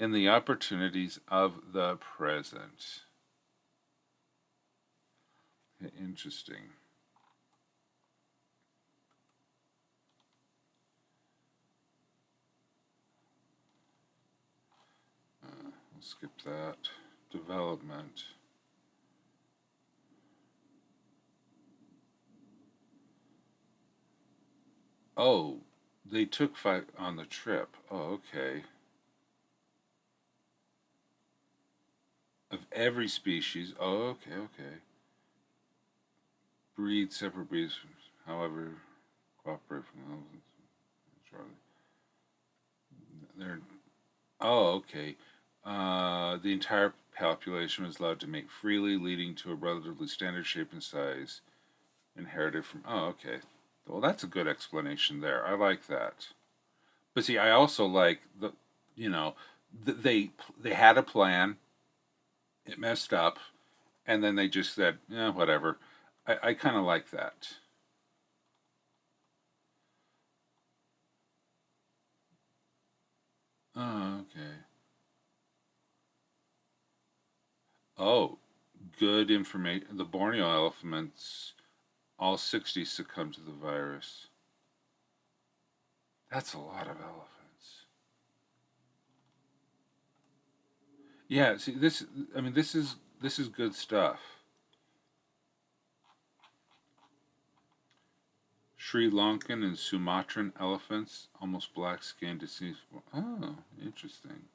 in the opportunities of the present. Interesting. We'll skip that. Development. Oh, they took 5 on the trip. Oh, okay. Of every species. Oh, okay, okay. Breed separate breeds, however, cooperate from the elephants. Charlie. They're oh, okay. The entire population was allowed to mate freely, leading to a relatively standard shape and size inherited from. Oh, okay. Well, that's a good explanation there. I like that. But see, I also like the, you know, they had a plan. It messed up, and then they just said, "Yeah, whatever." I kind of like that. Oh, okay. Oh, good information. The Borneo elephants, all 60 succumbed to the virus. That's a lot of elephants. Yeah, see this I mean this is good stuff. Sri Lankan and Sumatran elephants, almost black skinned, deceased. Oh, interesting.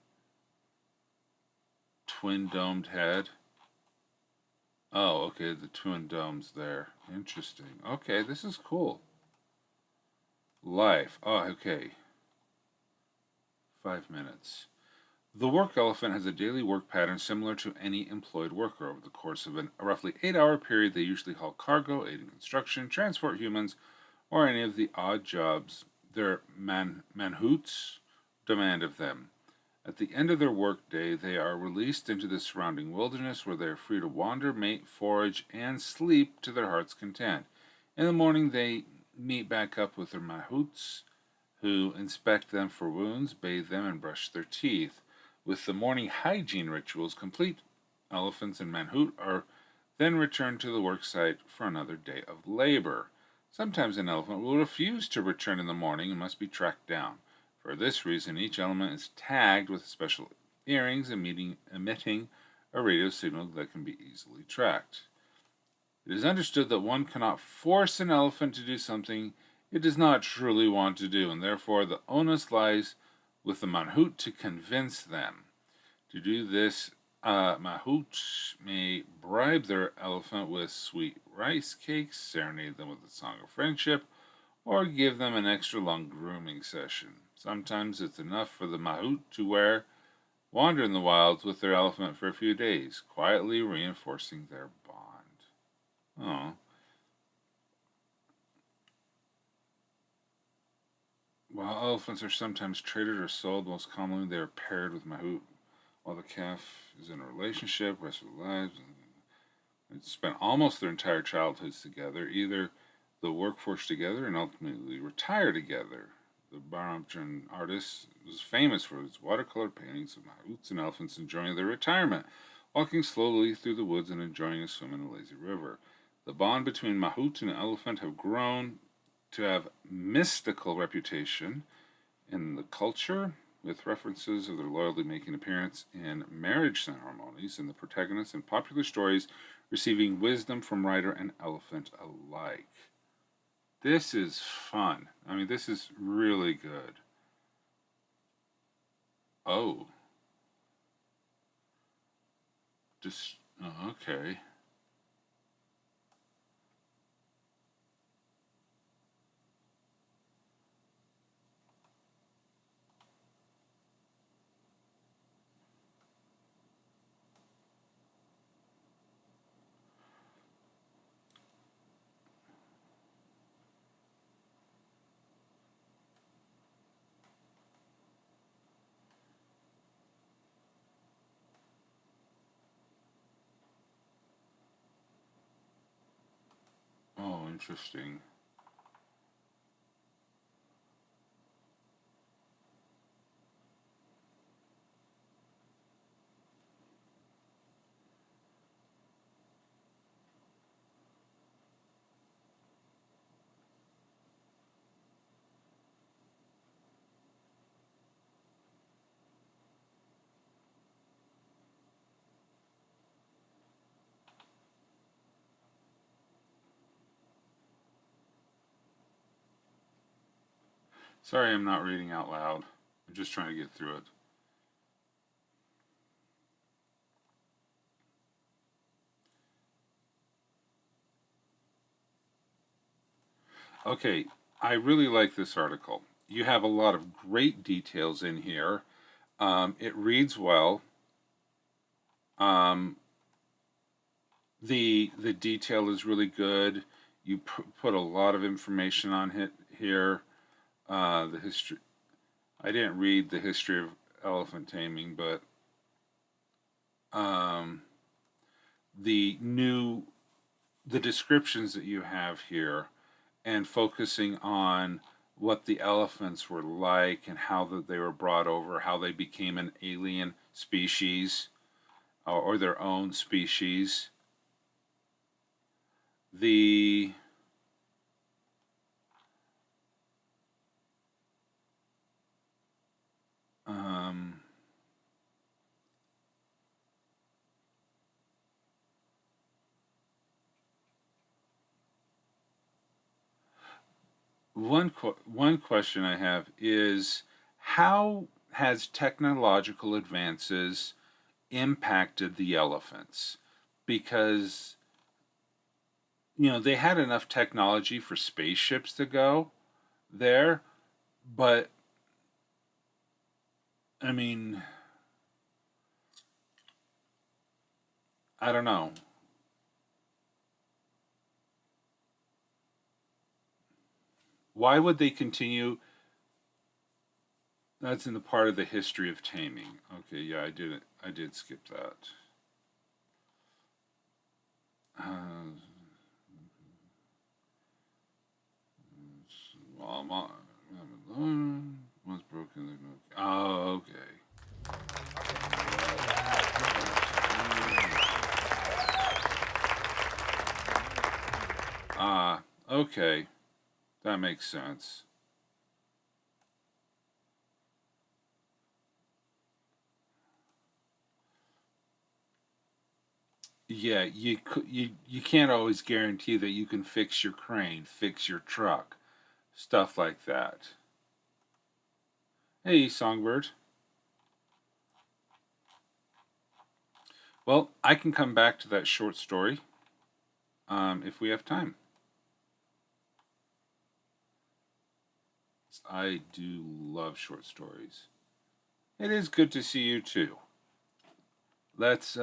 Twin domed head. Oh, okay, the twin domes there. Interesting. Okay, this is cool. Life. Oh, okay. 5 minutes. The work elephant has a daily work pattern similar to any employed worker. Over the course of a roughly 8 hour period, they usually haul cargo, aid in construction, transport humans, or any of the odd jobs their manhoots demand of them. At the end of their workday, they are released into the surrounding wilderness where they are free to wander, mate, forage, and sleep to their heart's content. In the morning, they meet back up with their mahouts, who inspect them for wounds, bathe them, and brush their teeth. With the morning hygiene rituals complete, elephants and manhoot are then returned to the worksite for another day of labor. Sometimes an elephant will refuse to return in the morning and must be tracked down. For this reason, each element is tagged with special earrings emitting a radio signal that can be easily tracked. It is understood that one cannot force an elephant to do something it does not truly want to do, and therefore the onus lies with the manhoot to convince them. To do this, mahouts may bribe their elephant with sweet rice cakes, serenade them with a song of friendship, or give them an extra long grooming session. Sometimes it's enough for the mahout to wander in the wilds with their elephant for a few days, quietly reinforcing their bond. Oh. While elephants are sometimes traded or sold, most commonly they are paired with mahout. While the calf is in a relationship, rest of their lives, and spent almost their entire childhoods together, either the workforce together and ultimately retire together. the Baramjan artist, was famous for his watercolor paintings of mahouts and elephants enjoying their retirement, walking slowly through the woods and enjoying a swim in a lazy river. The bond between mahout and elephant have grown to have mystical reputation in the culture, with references of their loyalty making appearance in marriage ceremonies, and the protagonists in popular stories receiving wisdom from writer and elephant alike. This is fun. I mean, this is really good. Oh, just okay. Oh, interesting. Sorry, I'm not reading out loud. I'm just trying to get through it. Okay, I really like this article. You have a lot of great details in here. It reads well. Um, the detail is really good. You put a lot of information on it here. The history. I didn't read the history of elephant taming, but um, the new the descriptions that you have here and focusing on what the elephants were like and how that they were brought over, how they became an alien species or their own species. The um, one question I have is how has technological advances impacted the elephants? Because they had enough technology for spaceships to go there, but I mean, I don't know. Why would they continue? That's in the part of the history of taming. Okay, yeah, I did it. I did skip that. Uh, once broken. Oh, okay. Ah, okay. That makes sense. Yeah, you can't always guarantee that you can fix your crane, fix your truck, stuff like that. Hey, Songbird. Well, I can come back to that short story if we have time. I do love short stories. It is good to see you too. Let's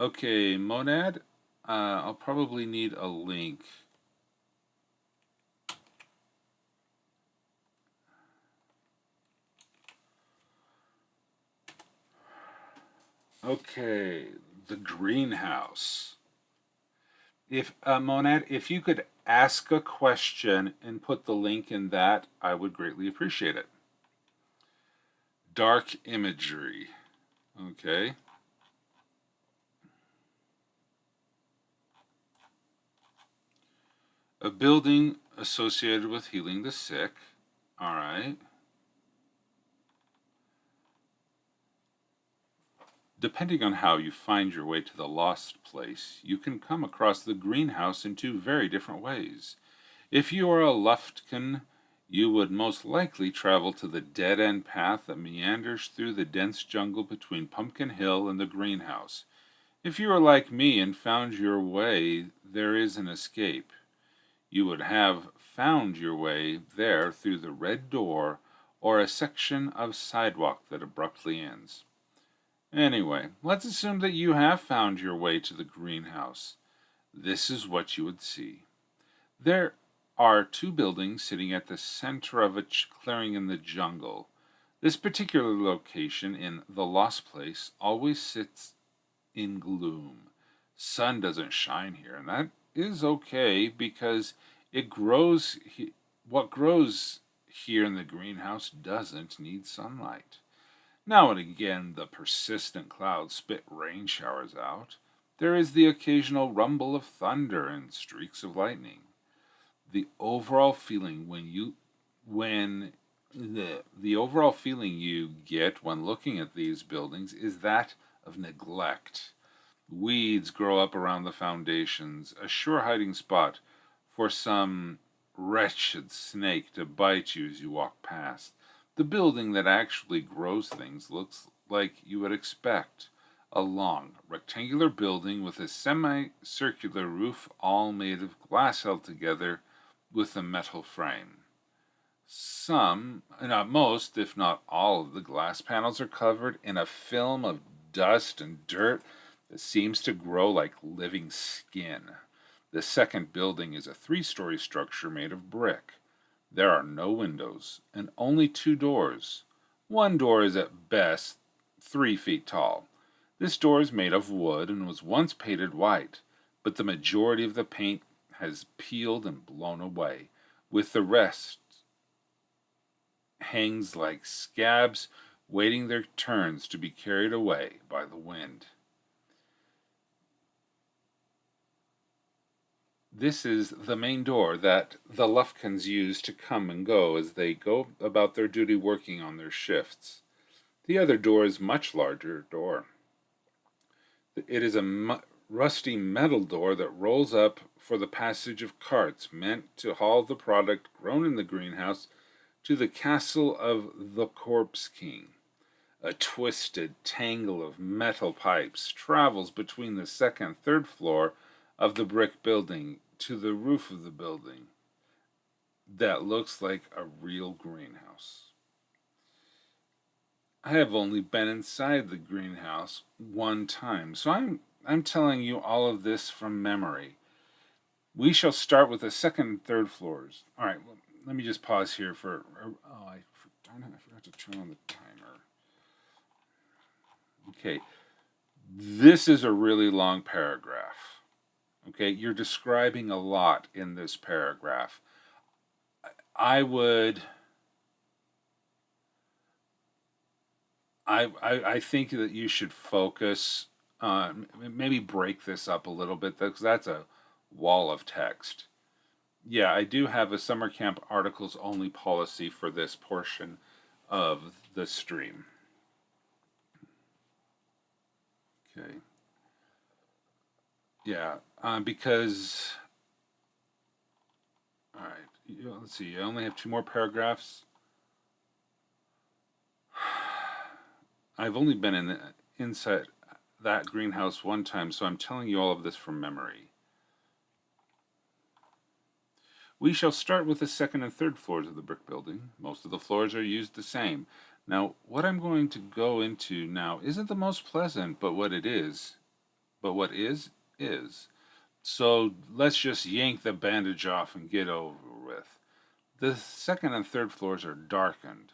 okay, Monad. I'll probably need a link. Okay, the greenhouse. If Monad, if you could ask a question and put the link in that, I would greatly appreciate it. Dark imagery. Okay. A building associated with healing the sick. All right. Depending on how you find your way to the lost place, you can come across the greenhouse in two very different ways. If you are a Luftkin, you would most likely travel to the dead-end path that meanders through the dense jungle between Pumpkin Hill and the greenhouse. If you are like me and found your way, there is an escape. You would have found your way there through the red door or a section of sidewalk that abruptly ends. Anyway, let's assume that you have found your way to the greenhouse. This is what you would see. There are two buildings sitting at the center of a clearing in the jungle. This particular location in the Lost Place always sits in gloom. Sun doesn't shine here, and that is okay because it grows. What grows here in the greenhouse doesn't need sunlight. Now and again, the persistent clouds spit rain showers out. There is the occasional rumble of thunder and streaks of lightning. The overall feeling the overall feeling you get when looking at these buildings is that of neglect. Weeds grow up around the foundations, a sure hiding spot for some wretched snake to bite you as you walk past. The building that actually grows things looks like you would expect. A long, rectangular building with a semicircular roof all made of glass held together with a metal frame. Some, not most, if not all of the glass panels are covered in a film of dust and dirt that seems to grow like living skin. The second building is a 3-story structure made of brick. There are no windows and only 2 doors. One door is at best 3 feet tall. This door is made of wood and was once painted white, but the majority of the paint has peeled and blown away, with the rest hangs like scabs waiting their turns to be carried away by the wind. This is the main door that the Lufkins use to come and go as they go about their duty working on their shifts. The other door is a much larger door. It is a rusty metal door that rolls up for the passage of carts meant to haul the product grown in the greenhouse to the castle of the Corpse King. A twisted tangle of metal pipes travels between the second and third floor of the brick building to the roof of the building that looks like a real greenhouse. I have only been inside the greenhouse one time, so I'm telling you all of this from memory. We shall start with the second and third floors. All right, well, let me just pause here for. Oh, darn it! I forgot to turn on the timer. Okay, this is a really long paragraph. Okay, you're describing a lot in this paragraph. I think that you should focus on, maybe break this up a little bit because that's a wall of text. Yeah, I do have a summer camp articles only policy for this portion of the stream. Okay. Yeah, because, all right, let's see, I only have 2 more paragraphs. I've only been inside that greenhouse one time, so I'm telling you all of this from memory. We shall start with the second and third floors of the brick building. Most of the floors are used the same. Now, what I'm going to go into now isn't the most pleasant, but what is. So let's just yank the bandage off and get over with. The second and third floors are darkened.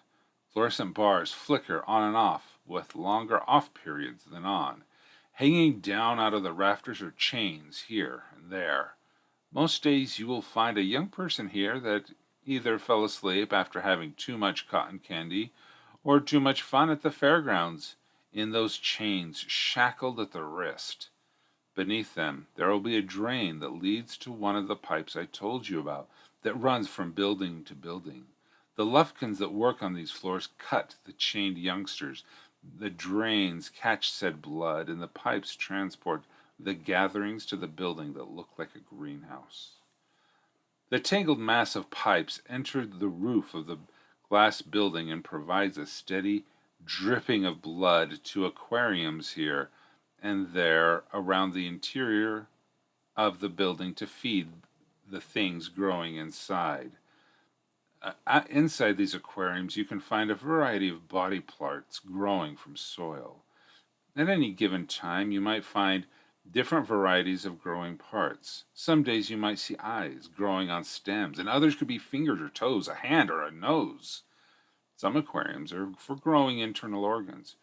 Fluorescent bars flicker on and off, with longer off periods than on. Hanging down out of the rafters are chains here and there. Most days you will find a young person here that either fell asleep after having too much cotton candy or too much fun at the fairgrounds in those chains shackled at the wrist. Beneath them, there will be a drain that leads to one of the pipes I told you about that runs from building to building. The Lufkins that work on these floors cut the chained youngsters. The drains catch said blood, and the pipes transport the gatherings to the building that look like a greenhouse. The tangled mass of pipes entered the roof of the glass building and provides a steady dripping of blood to aquariums here and there around the interior of the building to feed the things growing inside. Inside these aquariums, you can find a variety of body parts growing from soil. At any given time, you might find different varieties of growing parts. Some days you might see eyes growing on stems, and others could be fingers or toes, a hand or a nose. Some aquariums are for growing internal organs.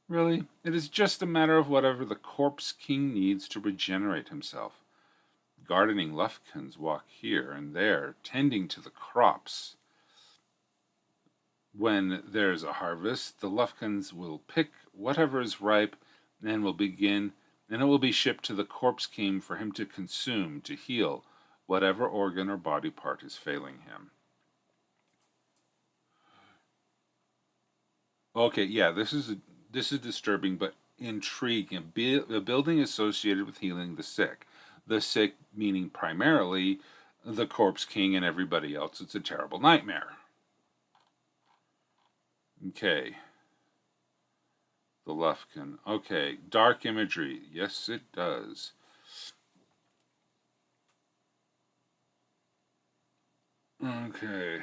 Really, it is just a matter of whatever the corpse king needs to regenerate himself. Gardening Lufkins walk here and there, tending to the crops. When there's a harvest, the Lufkins will pick whatever is ripe and it will be shipped to the corpse king for him to consume to heal whatever organ or body part is failing him. Okay, yeah, this is disturbing but intriguing. A building associated with healing the sick. The sick meaning primarily the corpse king and everybody else. It's a terrible nightmare. Okay. The Lufkin. Okay. Dark imagery. Yes, it does. Okay.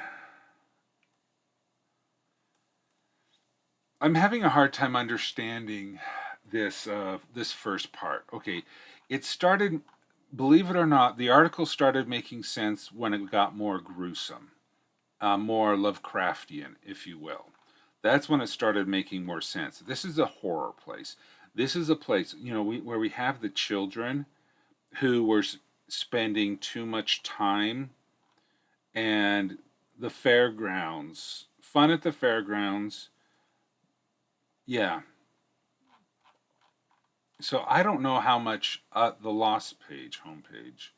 I'm having a hard time understanding this first part. Okay. It started, believe it or not, the article started making sense when it got more gruesome, more Lovecraftian, if you will. That's when it started making more sense. This is a horror place. This is a place, where we have the children who were spending too much time, and the fairgrounds, fun at the fairgrounds. Yeah. So I don't know how much the Lost page, homepage.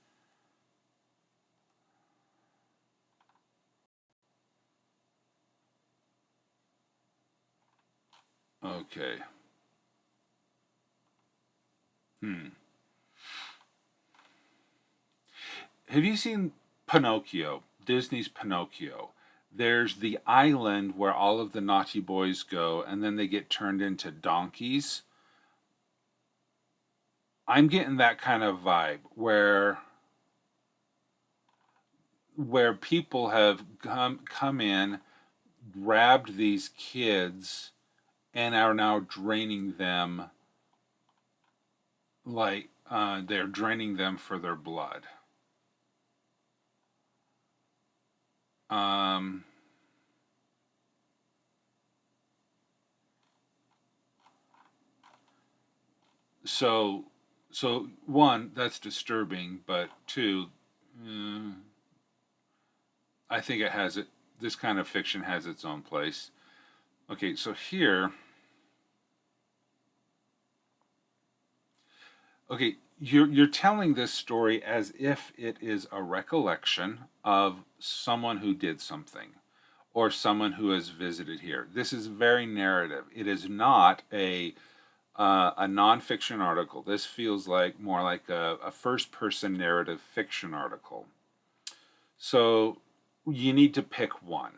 Okay. Hmm. Have you seen Pinocchio? Disney's Pinocchio. There's the island where all of the naughty boys go, and then they get turned into donkeys. I'm getting that kind of vibe where people have come in, grabbed these kids, and are now draining them like they're draining them for their blood. Um, so, so one, that's disturbing, but two, mm, I think it has it. This kind of fiction has its own place. Okay, so here, okay, you're telling this story as if it is a recollection of someone who did something or someone who has visited here. This is very narrative. It is not a nonfiction article. This feels like more like a first person narrative fiction article. So you need to pick one.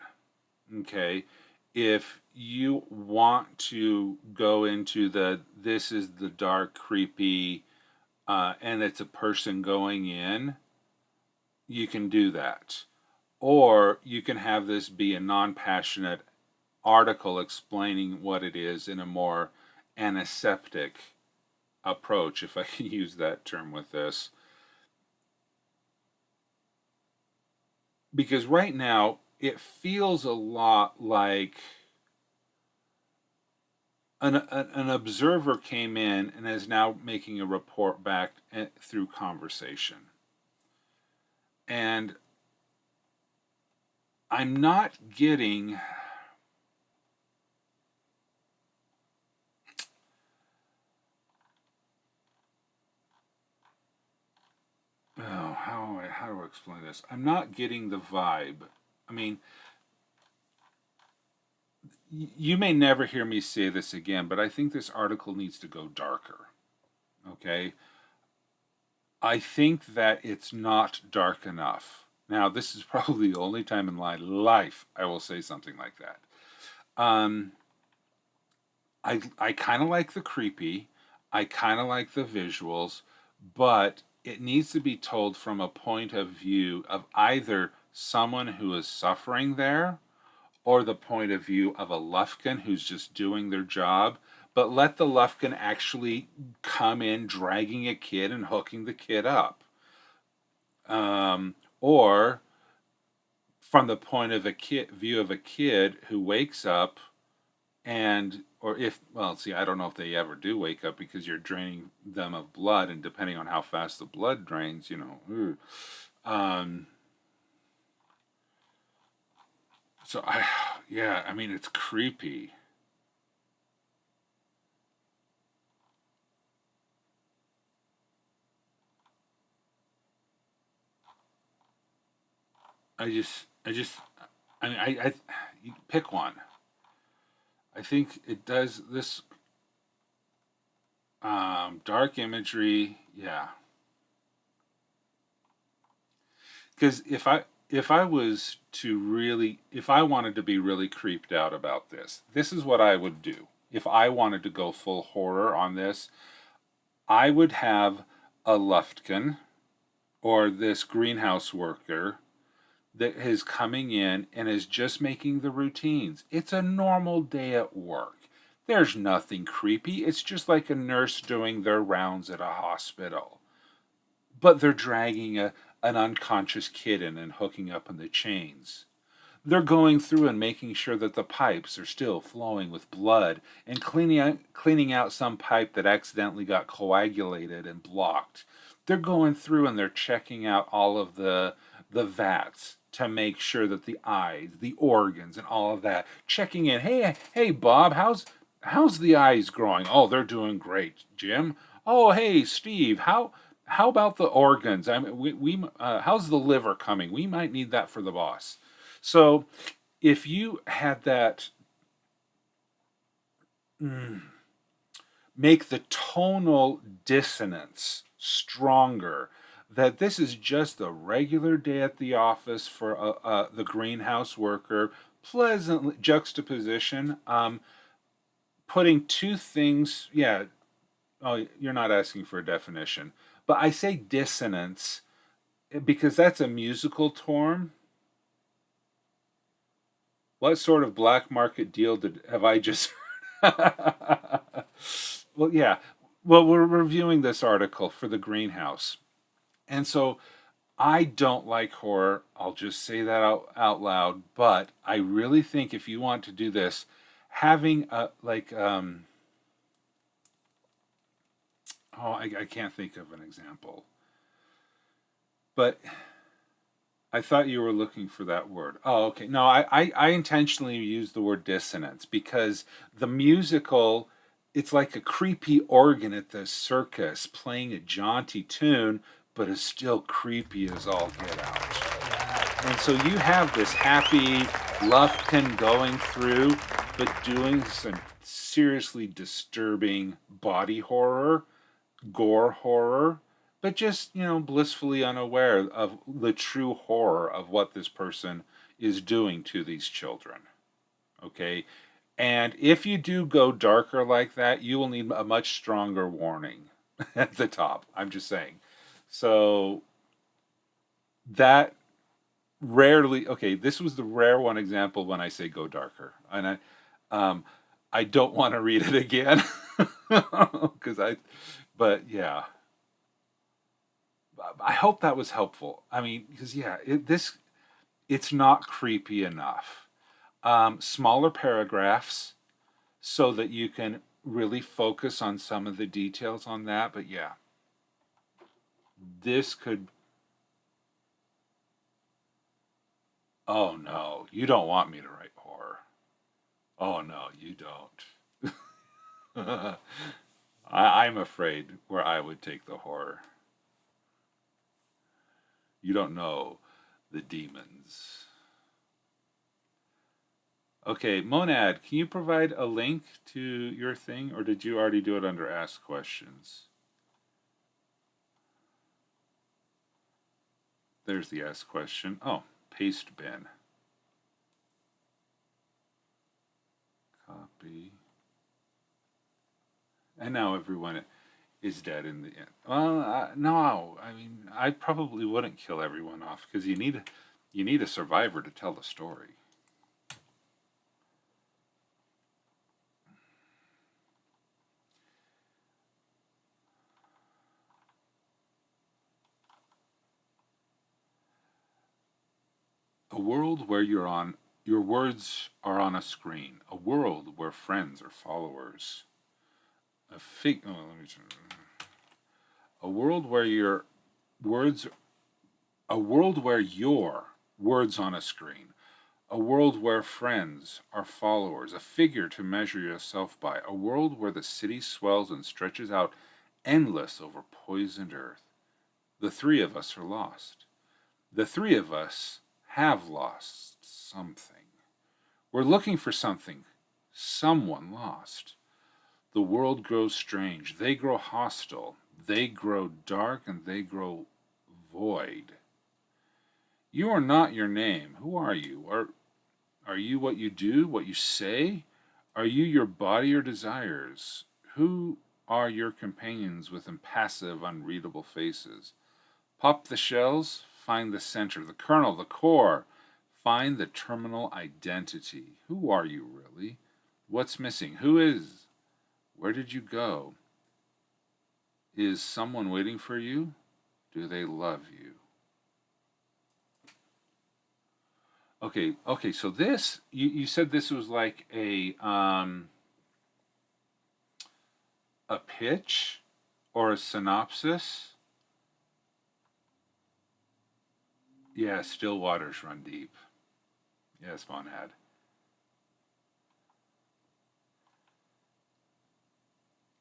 Okay. If you want to go into this is the dark, creepy, and it's a person going in, you can do that. Or you can have this be a non passionate article explaining what it is in a more antiseptic approach, if I can use that term with this. Because right now, it feels a lot like an observer came in and is now making a report back through conversation. And I'm not getting... Oh, how do I explain this? I'm not getting the vibe. I mean, you may never hear me say this again, but I think this article needs to go darker. Okay? I think that it's not dark enough. Now, this is probably the only time in my life I will say something like that. Um, I kind of like the creepy. I kind of like the visuals, but it needs to be told from a point of view of either someone who is suffering there or the point of view of a Lufkin who's just doing their job. But let the Lufkin actually come in dragging a kid and hooking the kid up. Or from the point of a kid view of a kid who wakes up and or if well see I don't know if they ever do wake up because you're draining them of blood and depending on how fast the blood drains, um so I yeah, I mean it's creepy. I just I mean I you pick one. I think it does this dark imagery, yeah. Because if I was to really if I wanted to be really creeped out about this is what I would do. If I wanted to go full horror on this, I would have a Lufkin or this greenhouse worker that is coming in and is just making the routines. It's a normal day at work. There's nothing creepy. It's just like a nurse doing their rounds at a hospital. But they're dragging an unconscious kid in and hooking up in the chains. They're going through and making sure that the pipes are still flowing with blood and cleaning out some pipe that accidentally got coagulated and blocked. They're going through and they're checking out all of the vats to make sure that the eyes, the organs, and all of that. Checking in. Hey, Bob, how's the eyes growing? Oh, they're doing great, Jim. Oh, hey, Steve, how about the organs? I mean, we how's the liver coming? We might need that for the boss. So, if you had that, mm, make the tonal dissonance stronger, that this is just a regular day at the office for the greenhouse worker, pleasant juxtaposition, putting two things, yeah, oh, you're not asking for a definition, but I say dissonance because that's a musical term. What sort of black market deal have I just... Well, yeah. Well, we're reviewing this article for the greenhouse. And so I don't like horror. I'll just say that out loud. But I really think if you want to do this, having oh, I can't think of an example. But I thought you were looking for that word. Oh, okay. No, I intentionally used the word dissonance because the musical, it's like a creepy organ at the circus playing a jaunty tune, but is still creepy as all get out. And so you have this happy Lufkin going through, but doing some seriously disturbing body horror, gore horror, but just, blissfully unaware of the true horror of what this person is doing to these children. Okay? And if you do go darker like that, you will need a much stronger warning at the top. I'm just saying. So that rarely, okay, this was the rare one example when I say go darker. And I don't want to read it again but yeah. I hope that was helpful. I mean, because yeah, it's not creepy enough. Smaller paragraphs so that you can really focus on some of the details on that. But yeah, this could Oh no, you don't want me to write horror. Oh no, you don't. I'm afraid where I would take the horror. You don't know the demons. Okay, Monad, can you provide a link to your thing, or did you already do it under Ask Questions? There's the Ask Question. Oh, paste bin. Copy. And now everyone is dead in the end. Well, no, I mean, I probably wouldn't kill everyone off because you need a survivor to tell the story. A world where your words are on a screen. A world where friends are followers. Let me a world where your words a world where your words on a screen. A world where friends are followers, a figure to measure yourself by, a world where the city swells and stretches out endless over poisoned earth. The three of us are lost. The three of us have lost something. We're looking for something someone lost. The world grows strange. They grow hostile. They grow dark and they grow void. You are not your name. Who are you? Are you what you do, what you say? Are you your body or desires? Who are your companions with impassive, unreadable faces? Pop the shells, find the center, the kernel, the core. Find the terminal identity. Who are you really? What's missing? Who is? Where did you go? Is someone waiting for you? Do they love you? Okay, so this you said this was like a pitch or a synopsis. Yeah, still waters run deep. Yes, Monad.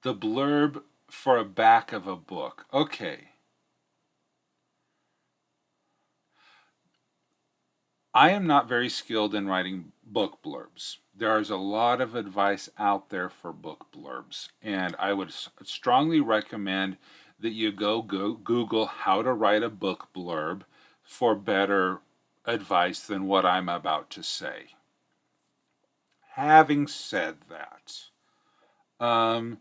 The blurb for a back of a book. Okay. I am not very skilled in writing book blurbs. There is a lot of advice out there for book blurbs, and I would strongly recommend that you go Google how to write a book blurb for better advice than what I'm about to say. Having said that, um,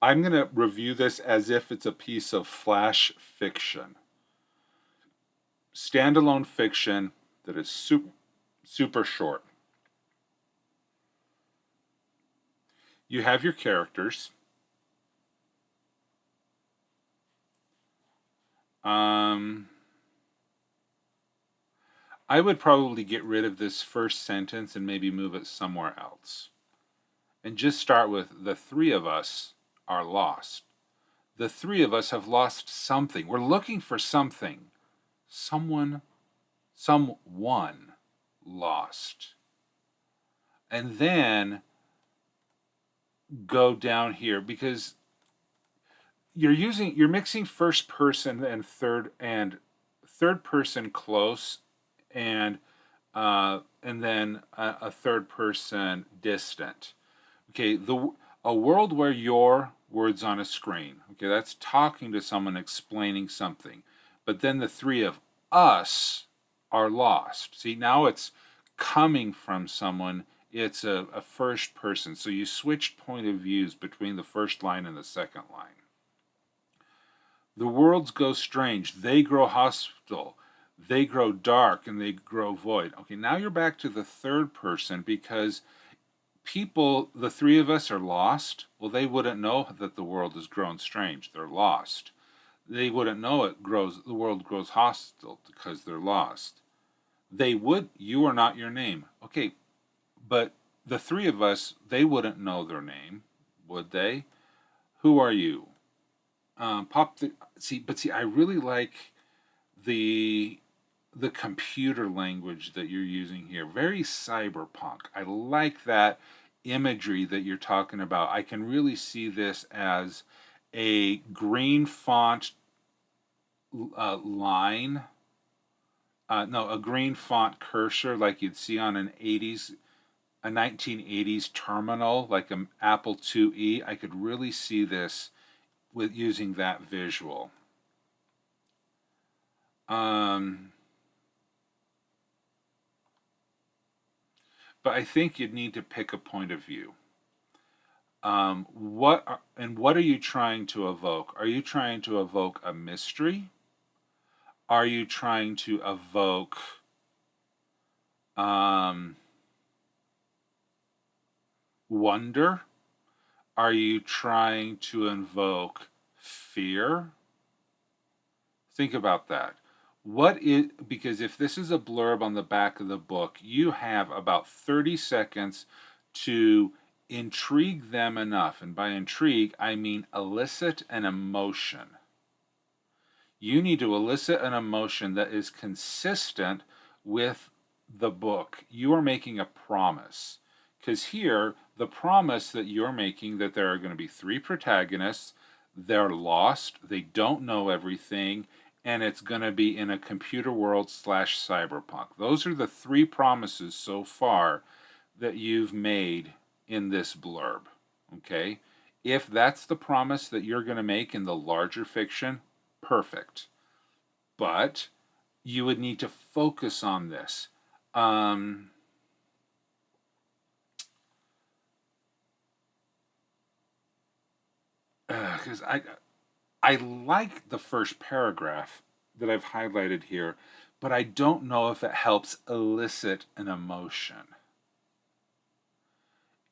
I'm going to review this as if it's a piece of flash fiction, standalone fiction that is super short. You have your characters. Um, I would probably get rid of this first sentence and maybe move it somewhere else. And just start with the three of us are lost. The three of us have lost something. We're looking for something. Someone lost. And then go down here because you're mixing first person and third person close and then a third person distant. Okay, a world where your words on a screen. Okay, that's talking to someone explaining something. But then the three of us are lost. See, now it's coming from someone. It's a first person. So you switched point of views between the first line and the second line. The worlds go strange. They grow hostile. They grow dark and they grow void. Okay, now you're back to the third person because the three of us are lost. Well, they wouldn't know that the world has grown strange. They're lost. They wouldn't know the world grows hostile because they're lost. You are not your name. Okay, but the three of us, they wouldn't know their name, would they? Who are you? I really like the the computer language that you're using here. Very cyberpunk. I like that imagery that you're talking about. I can really see this as a green font line. No, a green font cursor like you'd see on a 1980s terminal, like an Apple IIe. I could really see this with using that visual. Um, but I think you'd need to pick a point of view. What are you trying to evoke? Are you trying to evoke a mystery? Are you trying to evoke um, wonder? Are you trying to invoke fear? Think about that. Because if this is a blurb on the back of the book, you have about 30 seconds to intrigue them enough. And by intrigue, I mean elicit an emotion. You need to elicit an emotion that is consistent with the book. You are making a promise. Because here, the promise that you're making that there are going to be three protagonists, they're lost, they don't know everything, and it's going to be in a computer world / cyberpunk. Those are the three promises so far that you've made in this blurb. Okay? If that's the promise that you're going to make in the larger fiction, perfect. But you would need to focus on this. Because I like the first paragraph that I've highlighted here, but I don't know if it helps elicit an emotion.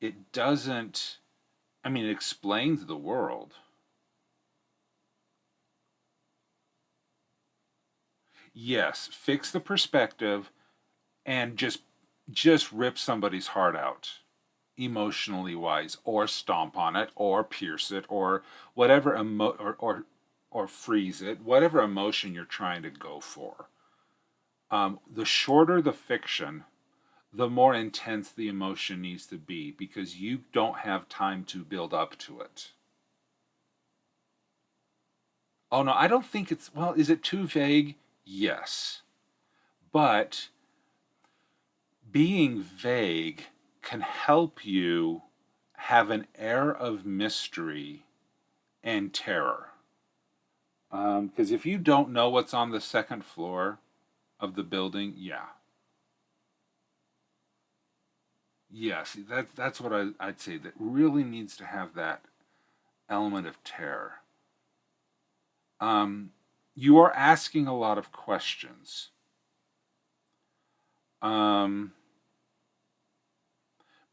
It doesn't, I mean, it explains the world. Yes, fix the perspective and just rip somebody's heart out emotionally wise, or stomp on it, or pierce it, or whatever or freeze it, whatever emotion you're trying to go for. The shorter the fiction, the more intense the emotion needs to be, because you don't have time to build up to it. Oh no, I don't think it's, well, is it too vague? Yes. But being vague can help you have an air of mystery and terror. Because if you don't know what's on the second floor of the building, yeah. Yes, that's what I'd say. That really needs to have that element of terror. You are asking a lot of questions. Um,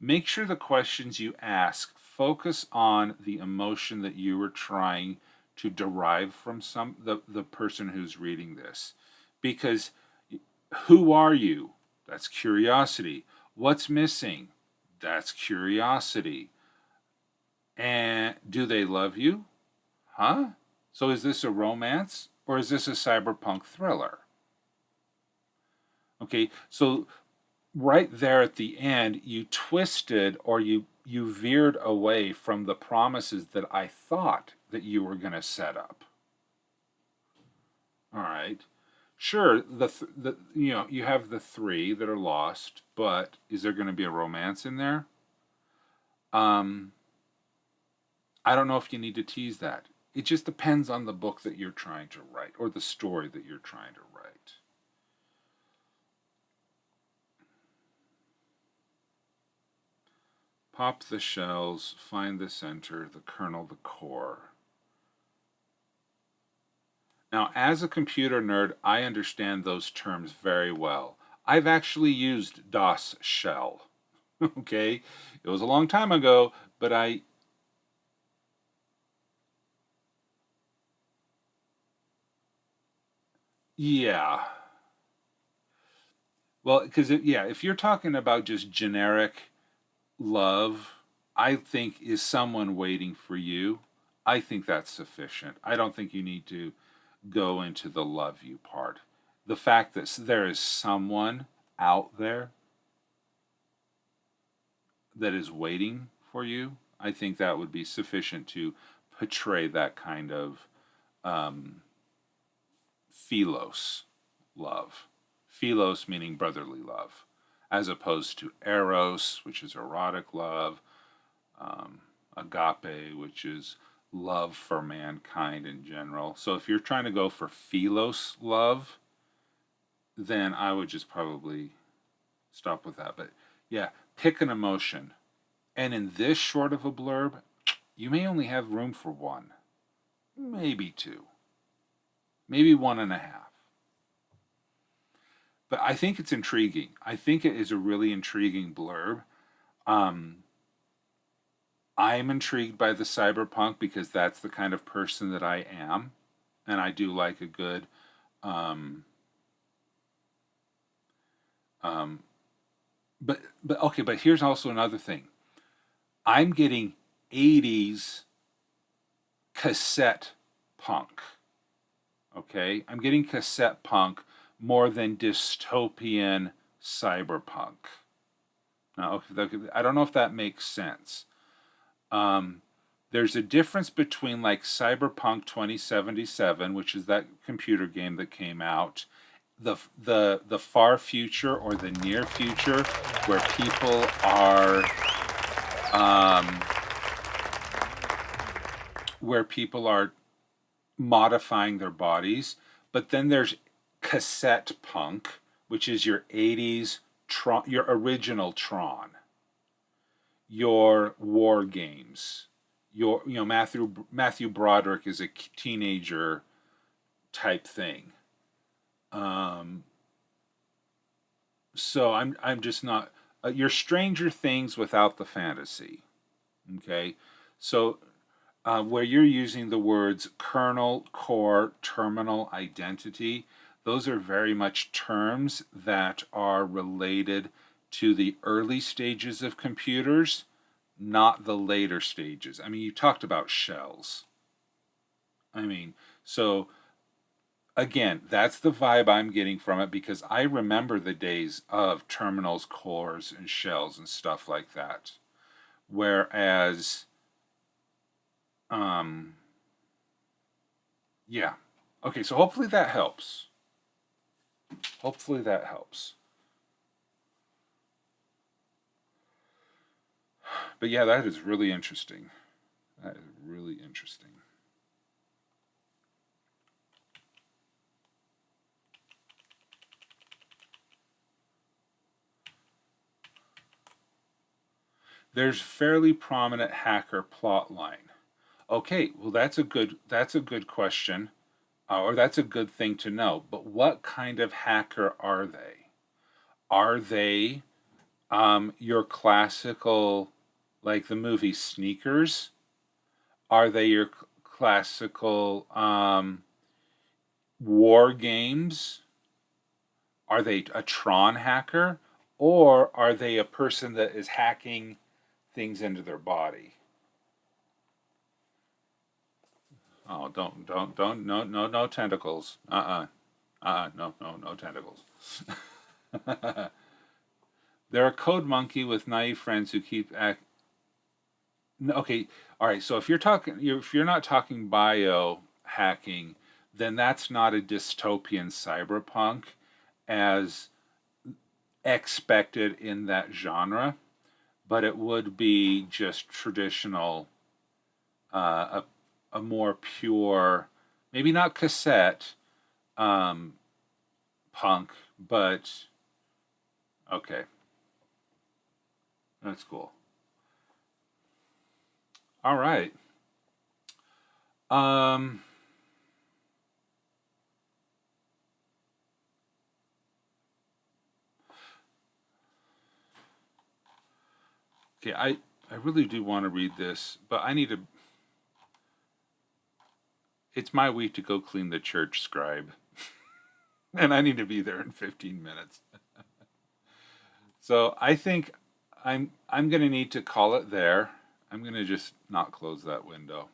Make sure the questions you ask focus on the emotion that you were trying to derive from the person who's reading this. Because who are you? That's curiosity. What's missing? That's curiosity. And do they love you? Huh? So is this a romance or is this a cyberpunk thriller? Okay, so right there at the end, you twisted, or you veered away from the promises that I thought that you were going to set up. All right. Sure, the you have the three that are lost, but is there going to be a romance in there? Um I don't know if you need to tease that. It just depends on the book that you're trying to write, or the story that you're trying to write. Pop the shells, find the center, the kernel, the core. Now, as a computer nerd, I understand those terms very well. I've actually used DOS shell. Okay? It was a long time ago, but yeah. Well, because, yeah, if you're talking about just generic love, I think, is someone waiting for you. I think that's sufficient. I don't think you need to go into the love you part. the fact that there is someone out there that is waiting for you, I think that would be sufficient to portray that kind of um, philos love. Philos meaning brotherly love, as opposed to eros, which is erotic love, um, agape, which is love for mankind in general. So if you're trying to go for philos love, then I would just probably stop with that. But yeah, pick an emotion. And in this short of a blurb, you may only have room for one, maybe two, maybe one and a half. But I think it's intriguing. I think it is a really intriguing blurb. Um, I'm intrigued by the cyberpunk because that's the kind of person that I am, and I do like a good um, um, but okay, but here's also another thing. I'm getting 80s cassette punk. Okay? I'm getting cassette punk more than dystopian cyberpunk. Now, okay, I don't know if that makes sense. Um, there's a difference between like Cyberpunk 2077, which is that computer game that came out, the far future or the near future, where people are um, where people are modifying their bodies. But then there's cassette punk, which is your 80s Tron, your original Tron, your war games, your Matthew Broderick is a teenager type thing. Um, so I'm just not your Stranger Things without the fantasy. Okay, so where you're using the words kernel, core, terminal, identity, those are very much terms that are related to the early stages of computers, not the later stages. I mean, you talked about shells. I mean, so again, that's the vibe I'm getting from it because I remember the days of terminals, cores, and shells and stuff like that. Whereas, um, yeah. Okay, so hopefully that helps. Hopefully that helps. But yeah, that is really interesting. That is really interesting. There's fairly prominent hacker plot line. Okay, well that's a good question, or that's a good thing to know. But what kind of hacker are they? Are they your classical, like the movie Sneakers? Are they your classical war games? Are they a Tron hacker? Or are they a person that is hacking things into their body? Oh, don't, no tentacles. No tentacles. They're a code monkey with naive friends who keep okay, all right. So if you're not talking bio hacking, then that's not a dystopian cyberpunk as expected in that genre, but it would be just traditional, a more pure, maybe not cassette um, punk, but okay, that's cool. All right. Um, okay, I really do want to read this, but I need to. It's my week to go clean the church scribe, and I need to be there in 15 minutes. So I think I'm going to need to call it there. I'm going to just not close that window.